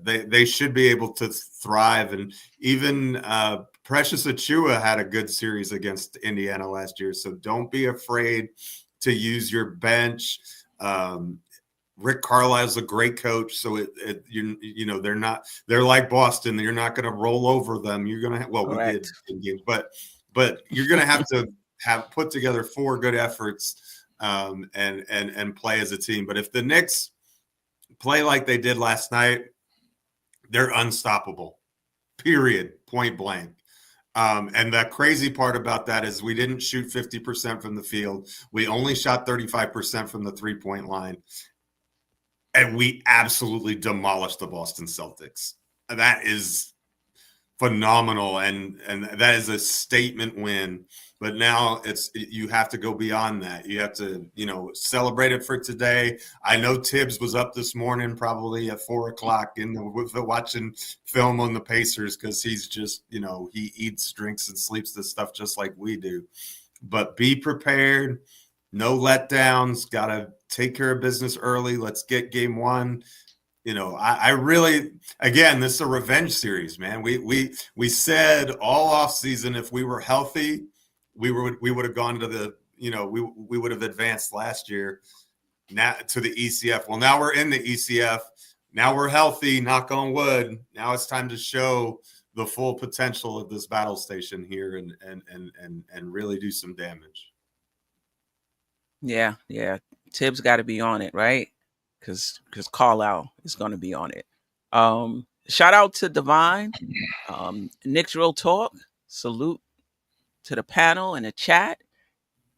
C: they should be able to thrive. And even Precious Achua had a good series against Indiana last year. So don't be afraid to use your bench. Rick Carlisle's a great coach, so they're like Boston. You're not going to roll over them. You're going to we did in games, but you're going to have put together 4 good efforts and play as a team. But if the Knicks play like they did last night, they're unstoppable. Period. Point blank. And the crazy part about that is we didn't shoot 50% from the field. We only shot 35% from the 3-point line. And we absolutely demolished the Boston Celtics. That is phenomenal, and that is a statement win. But now you have to go beyond that. You have to celebrate it for today. I know Tibbs was up this morning probably at 4:00 watching film on the Pacers because he's just he eats, drinks, and sleeps this stuff just like we do. But be prepared. No letdowns. Got to take care of business early. Let's get game 1. I really, again, this is a revenge series, man. We said all off season if we were healthy, we would have gone to the we would have advanced last year now to the ECF. Well, now we're in the ECF. Now we're healthy. Knock on wood. Now it's time to show the full potential of this battle station here and really do some damage.
B: Yeah. Tibbs got to be on it, right? Because Carlisle is going to be on it. Shout out to Divine. Knicks Real Talk. Salute to the panel and the chat.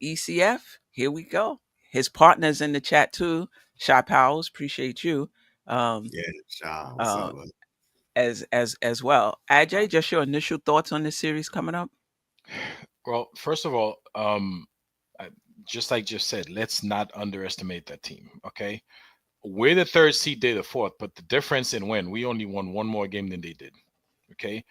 B: ECF, here we go. His partner's in the chat too. Shy Powers, appreciate you.
C: Shy, what's up, bud?
B: As well. Ajay, just your initial thoughts on this series coming up?
D: Well, first of all, just like Jeff said, let's not underestimate that team. Okay, we're the 3rd seed, they're the 4th, but the difference in win, we only won 1 more game than they did. Okay,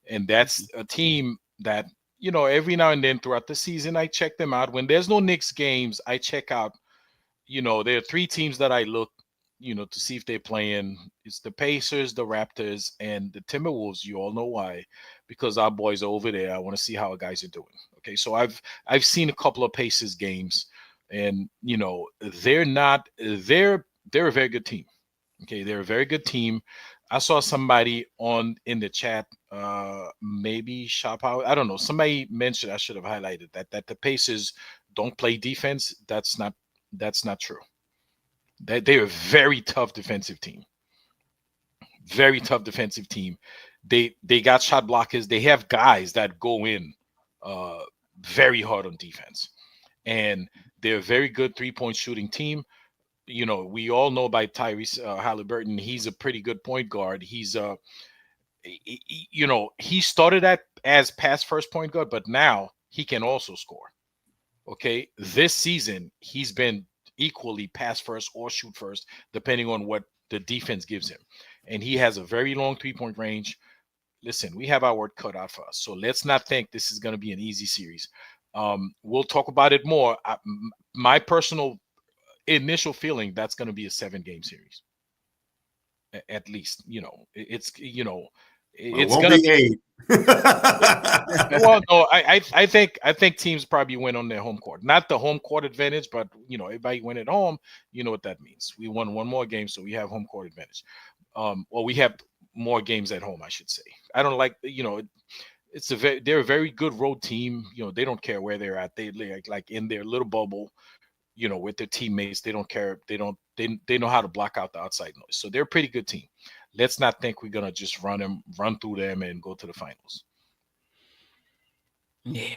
D: and that's a team that every now and then throughout the season I check them out. When there's no Knicks games, I check out. There are 3 teams that I look, to see if they're playing. It's the Pacers, the Raptors, and the Timberwolves. You all know why, because our boys are over there. I want to see how our guys are doing. Okay, so I've seen a couple of Pacers games, and they're a very good team. Okay, they're a very good team. I saw somebody in the chat, maybe Shop Out. I don't know. Somebody mentioned, I should have highlighted that the Pacers don't play defense. That's not true. They're a very tough defensive team. Very tough defensive team. They got shot blockers. They have guys that go in very hard on defense, and they're a very good 3-point shooting team. We all know by Tyrese Halliburton. He's a pretty good point guard. He's he started as pass first point guard, but now he can also score. Okay, this season he's been equally pass first or shoot first, depending on what the defense gives him. And he has a very long 3-point range. listen, we have our work cut out for us. So let's not think this is going to be an easy series. We'll talk about it more. My personal initial feeling, that's going to be a 7-game series. At least, it's it's
C: won't
D: gonna
C: be
D: be
C: 8.
D: well, no, I think teams probably win on their home court, not the home court advantage, but everybody win at home. You know what that means? We won one more game, so we have home court advantage. Well, we have more games at home, I should say. I don't like they're a very good road team. They don't care where they're at. They like in their little bubble, with their teammates. They don't care. They know how to block out the outside noise. So they're a pretty good team. Let's not think we're gonna just run through them and go to the finals.
B: Yeah.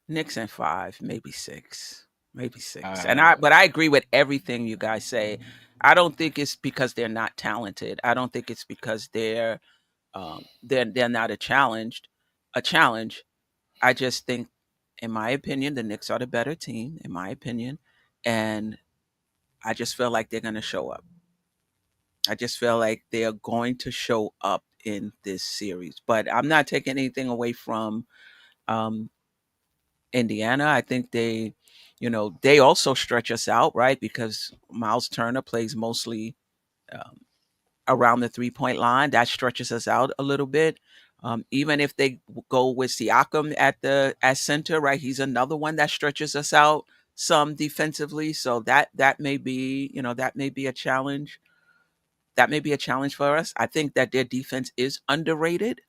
B: Knicks in 5, maybe 6. But I agree with everything you guys say. I don't think it's because they're not talented. I don't think it's because they're not a challenge. I just think, in my opinion, the Knicks are the better team, in my opinion, and I just feel like they're going to show up. I just feel like they are going to show up in this series. But I'm not taking anything away from Indiana. I think they also stretch us out, right? Because Miles Turner plays mostly around the 3-point line. That stretches us out a little bit. Even if they go with Siakam at center, right? He's another one that stretches us out some defensively. So that may be a challenge. That may be a challenge for us. I think that their defense is underrated.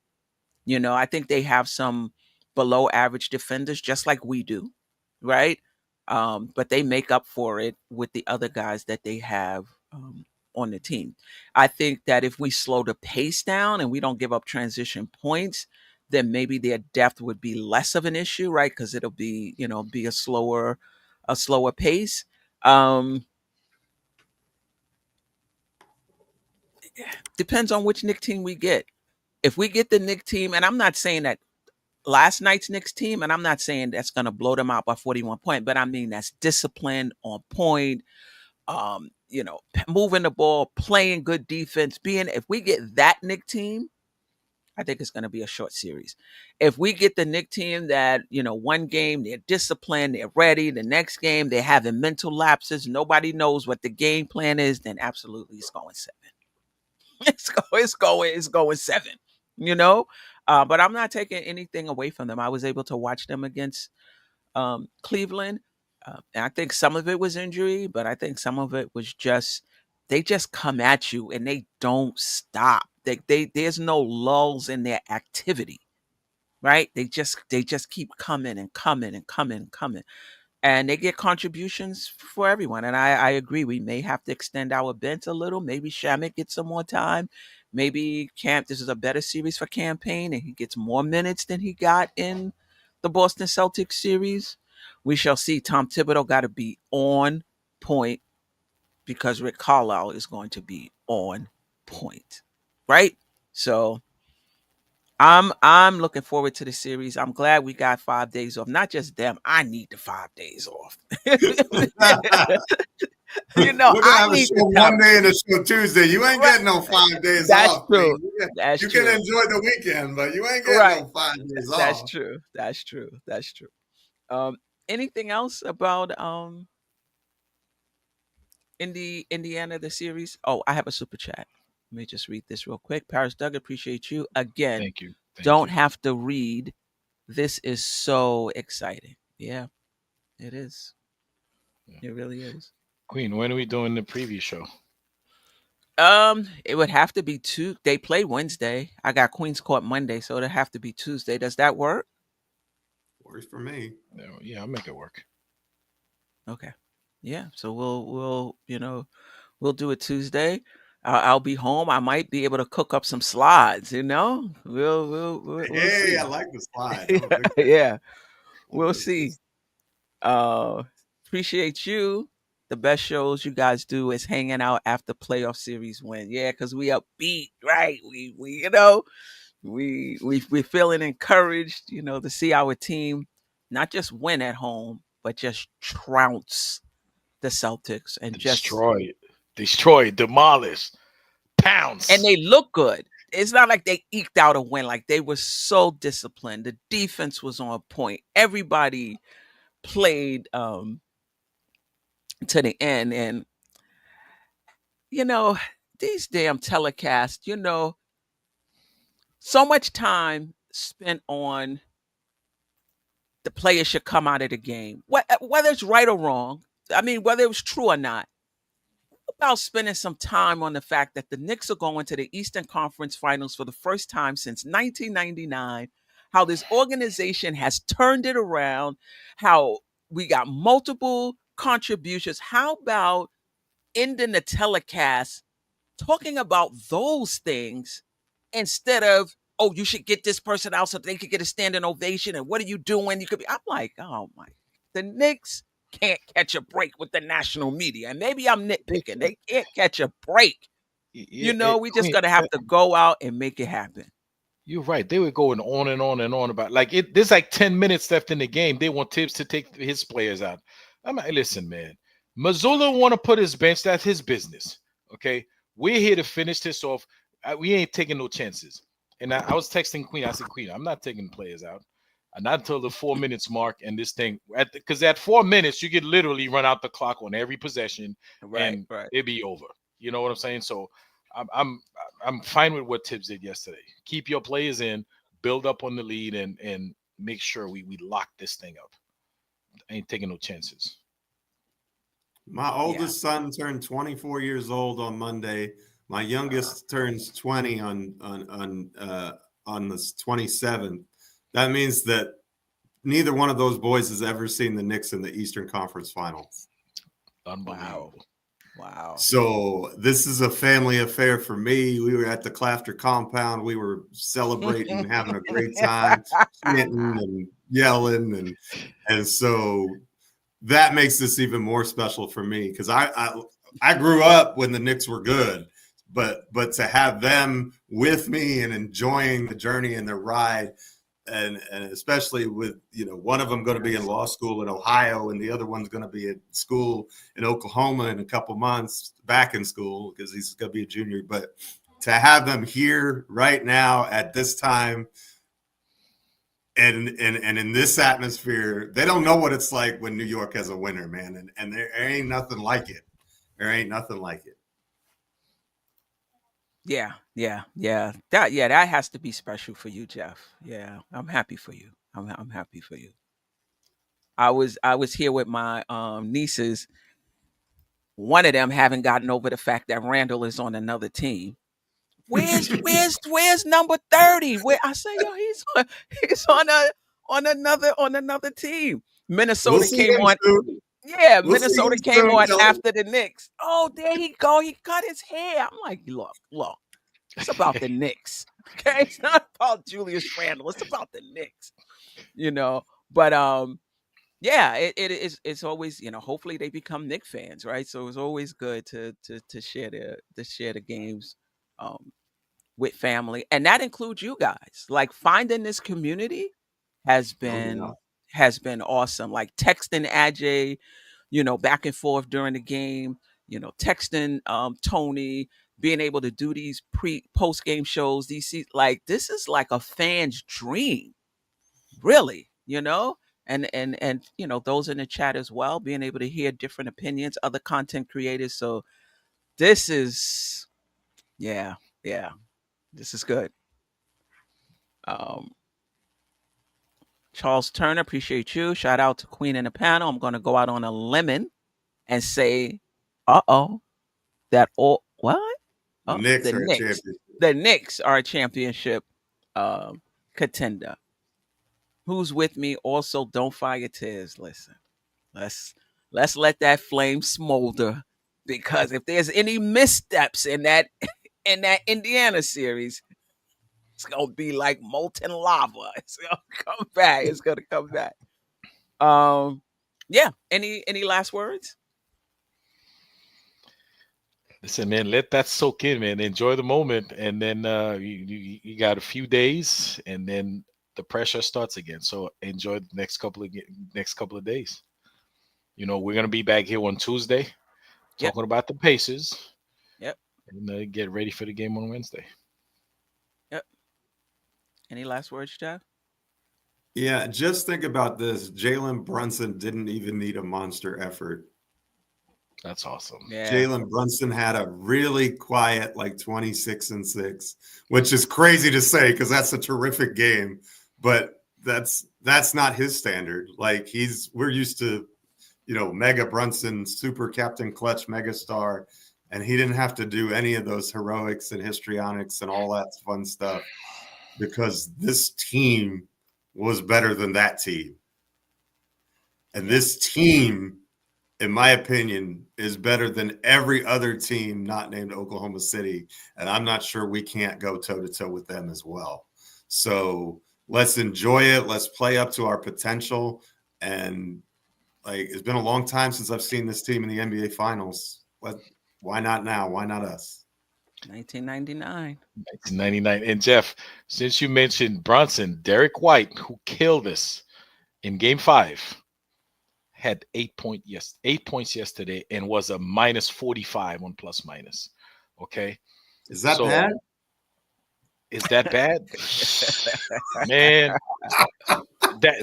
B: I think they have some below average defenders, just like we do, right? But they make up for it with the other guys that they have on the team. I think that if we slow the pace down and we don't give up transition points, then maybe their depth would be less of an issue, right? Because it'll be a slower pace. Depends on which Knicks team we get. If we get the Knicks team, and I'm not saying that last night's Knicks team, and I'm not saying that's going to blow them out by 41 points, but I mean that's disciplined, on point, moving the ball, playing good defense. If we get that Knicks team, I think it's going to be a short series. If we get the Knicks team that, one game they're disciplined, they're ready, the next game they're having mental lapses, nobody knows what the game plan is, then absolutely it's going 7. It's going 7. But I'm not taking anything away from them. I was able to watch them against Cleveland. And I think some of it was injury, but I think some of it was just they just come at you and they don't stop. There's no lulls in their activity, right? They just keep coming and coming and coming and coming. And they get contributions for everyone. And I agree. We may have to extend our bench a little. Maybe Shamet gets some more time. Maybe this is a better series for Campaign and he gets more minutes than he got in the Boston Celtics series. We shall see. Tom Thibodeau got to be on point because Rick Carlisle is going to be on point. Right? So I'm looking forward to the series. I'm glad we got 5 days off. Not just them. I need the 5 days off.
C: We're gonna have a show Monday and a show Tuesday. You ain't getting no 5 days
B: That's
C: off.
B: True.
C: You can enjoy the weekend, but you ain't getting no 5 days off.
B: That's true. Anything else about Indiana, the series? Oh, I have a super chat. Let me just read this real quick. Paris Doug, appreciate you. Again,
D: Thank you.
B: Don't have to read. This is so exciting. Yeah, it is. Yeah. It really is.
D: Queen, when are we doing the preview show?
B: It would have to be They play Wednesday. I got Queens Court Monday, so it'll have to be Tuesday. Does that work?
C: Works for me.
D: Yeah, I'll make it work.
B: Okay. Yeah. So we'll do it Tuesday. I'll be home. I might be able to cook up some slides. We'll see.
C: I like the slide.
B: Yeah. We'll see. Appreciate you. The best shows you guys do is hanging out after playoff series win. Yeah, because we upbeat, right? We're feeling encouraged, to see our team not just win at home, but just trounce the Celtics and just
D: destroy, demolish, pounce.
B: And they look good. it's not like they eked out a win. Like, they were so disciplined. The defense was on point. Everybody played to the end. And, these damn telecasts, so much time spent on the players should come out of the game. Whether it's right or wrong, I mean, whether it was true or not, about spending some time on the fact that the Knicks are going to the Eastern Conference Finals for the first time since 1999, how this organization has turned it around, how we got multiple contributions. How about ending the telecast talking about those things instead of, oh, you should get this person out so they could get a standing ovation, and what are you doing? You could be, I'm like, oh my, the Knicks can't catch a break with the national media. And maybe I'm nitpicking. They can't catch a break. We just gonna have to go out and make it happen.
D: You're right. They were going on and on and on about like it. There's like 10 minutes left in the game. They want Tibbs to take his players out. I'm like, listen, man. Mazzulla want to put his bench. That's his business. Okay, we're here to finish this off. We ain't taking no chances. And I was texting Queen. I said, Queen, I'm not taking players out. Not until the 4 minutes mark. And this thing, because at 4 minutes, you could literally run out the clock on every possession, and it'd be over. You know what I'm saying? So I'm fine with what Tibbs did yesterday. Keep your players in, build up on the lead, and make sure we lock this thing up. I ain't taking no chances.
C: My oldest son turned 24 years old on Monday. My youngest turns 20 on the 27th. That means that neither one of those boys has ever seen the Knicks in the Eastern Conference Finals.
D: Unbelievable.
B: Wow.
C: So this is a family affair for me. We were at the Klafter compound. We were celebrating, having a great time, chanting and yelling. And so that makes this even more special for me, because I grew up when the Knicks were good. But to have them with me and enjoying the journey and the ride, and especially with, one of them going to be in law school in Ohio and the other one's going to be at school in Oklahoma in a couple months, back in school because he's going to be a junior. But to have them here right now at this time and in this atmosphere, they don't know what it's like when New York has a winner, man. And there ain't nothing like it. There ain't nothing like it.
B: Yeah. That has to be special for you, Geoff. Yeah, I'm happy for you. I'm happy for you. I was here with my nieces. One of them haven't gotten over the fact that Randall is on another team. Where's number 30? Where I say, yo, he's on another team. Minnesota came on. Yeah, Minnesota came on after the Knicks. Oh, there he go. He cut his hair. I'm like, look. It's about the Knicks. Okay, it's not about Julius Randle. It's about the Knicks. But yeah, it's always, hopefully they become Knicks fans, right? So it's always good to share the games with family, and that includes you guys. Like, finding this community has been awesome. Like, texting Ajay, back and forth during the game, texting Tony, being able to do these post game shows, like, this is like a fan's dream, really, and those in the chat as well, being able to hear different opinions, other content creators. So this is, yeah, this is good. Charles Turner, appreciate you. Shout out to Queen in the panel. I'm going to go out on a lemon and say, what? The Knicks are a championship contender. Who's with me? Also, don't fire tears. Listen, let's let that flame smolder, because if there's any missteps in that Indiana series, it's gonna be like molten lava. It's gonna come back. It's gonna come back. Yeah. Any last words?
D: Listen, man, let that soak in, man. Enjoy the moment, and then you got a few days, and then the pressure starts again. So enjoy the next couple of days. We're gonna be back here on Tuesday, talking about the Pacers.
B: Yep.
D: And get ready for the game on Wednesday.
B: Any last words, Geoff?
C: Yeah, just think about this. Jalen Brunson didn't even need a monster effort.
D: That's awesome.
B: Yeah.
C: Jalen Brunson had a really quiet, like 26-6, which is crazy to say because that's a terrific game. But that's not his standard. Like we're used to, Mega Brunson, super captain clutch megastar, and he didn't have to do any of those heroics and histrionics and all that fun stuff because this team was better than that team. And this team, in my opinion, is better than every other team not named Oklahoma City. And I'm not sure we can't go toe-to-toe with them as well. So let's enjoy it. Let's play up to our potential. And it's been a long time since I've seen this team in the NBA Finals. Why not now? Why not us?
B: 1999.
D: 1999. And Geoff, since you mentioned Brunson, Derek White, who killed us in Game 5, had 8 points yesterday and was a minus 45 on plus minus. Okay.
C: Is that bad?
D: Is that bad? Man,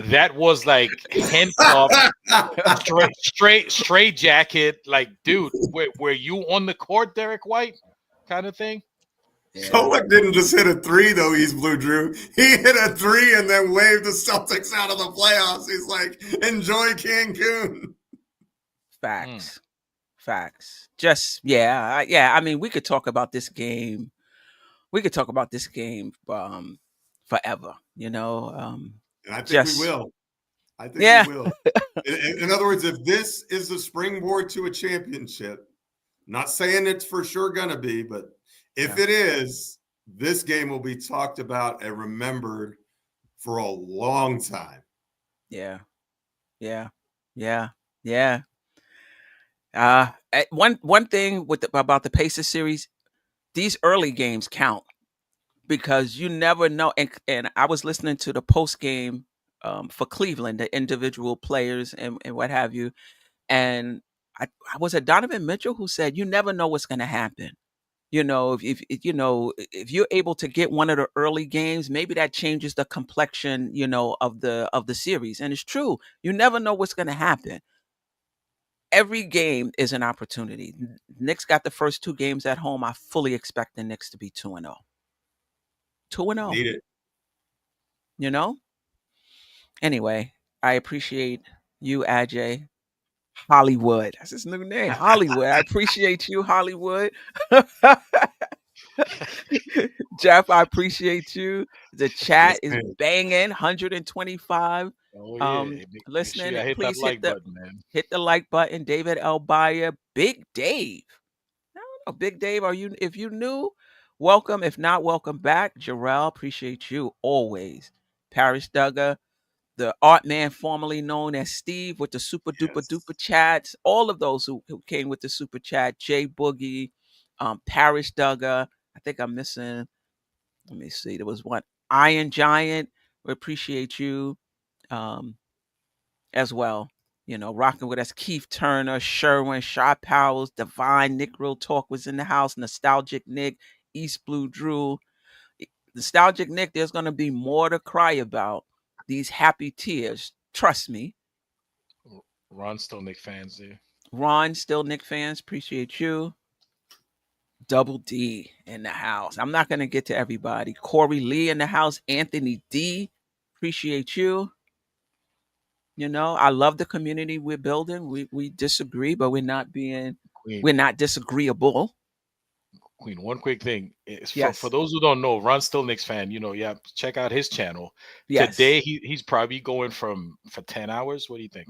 D: that was like handcuff, straight jacket. Like, dude, were you on the court, Derek White? Kind of thing.
C: Solak didn't just hit a 3, though, East Blue Drew. He hit a 3 and then waved the Celtics out of the playoffs. He's like, enjoy Cancun.
B: Facts. Just, yeah. I mean, we could talk about this game. Forever,
C: And I think we will. We will. In other words, if this is the springboard to a championship, not saying it's for sure going to be, but if it is, this game will be talked about and remembered for a long time.
B: Yeah. One thing about the Pacers series, these early games count because you never know. And I was listening to the post game for Cleveland, the individual players and what have you, and I was it Donovan Mitchell who said, "You never know what's going to happen." If you're able to get one of the early games, maybe that changes the complexion, of the series. And it's true. You never know what's going to happen. Every game is an opportunity. Knicks got the first 2 games at home. I fully expect the Knicks to be 2-0. 2-0.
C: Need it.
B: Anyway, I appreciate you, Ajay. Hollywood. That's his new name. Hollywood. I appreciate you, Hollywood. Geoff, I appreciate you. The chat is banging. 125. Listening.
D: Sure
B: Please
D: hit
B: the like button. David Elbaya. Big Dave. I don't know. Big Dave, if you new, welcome. If not, welcome back. Jarrell, appreciate you always. Paris Duggar, the art man formerly known as Steve with the super duper chats. All of those who came with the super chat. Jay Boogie, Paris Duggar. I think I'm missing. Let me see. There was one. Iron Giant. We appreciate you as well. Rocking with us. Keith Turner, Sherwin, Sharp Powers, Divine, Nick Real Talk was in the house. Nostalgic Nick, East Blue Drew. Nostalgic Nick, there's going to be more to cry about. These happy tears. Trust me.
D: Ron still Nick fans there.
B: Ron still Nick fans. Appreciate you. Double D in the house. I'm not going to get to everybody. Corey Lee in the house. Anthony D. Appreciate you. I love the community we're building. We disagree, but we're not disagreeable.
D: Queen, one quick thing. For those who don't know, Ron still Knicks fan, check out his channel. Yes. Today he's probably going for 10 hours. What do you think?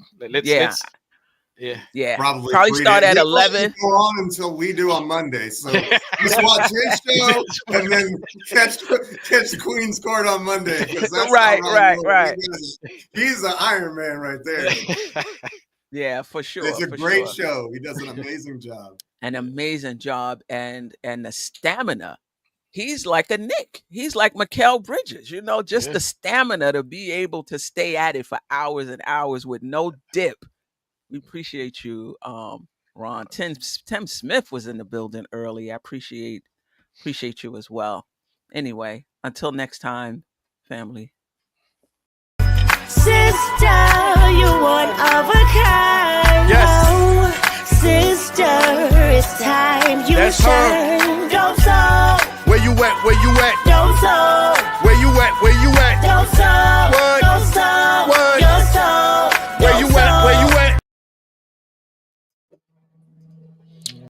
B: Probably start at 11.
C: Go on until we do on Monday. So just watch his show and then catch the Queen's Court on Monday. That's right. He's the Iron Man right there.
B: Yeah, for sure.
C: It's a great show. He does an amazing job.
B: An amazing job, and the stamina. He's like a Nick. He's like Mikal Bridges, the stamina to be able to stay at it for hours and hours with no dip. We appreciate you, Ron. Tim Smith was in the building early. I appreciate you as well. Anyway, until next time, family.
A: Sister, you're one of a kind.
D: Yes.
A: Oh, sister, it's time you
D: That's her.
A: shine. Dope soul,
D: Where you at? Where you at?
A: dope soul.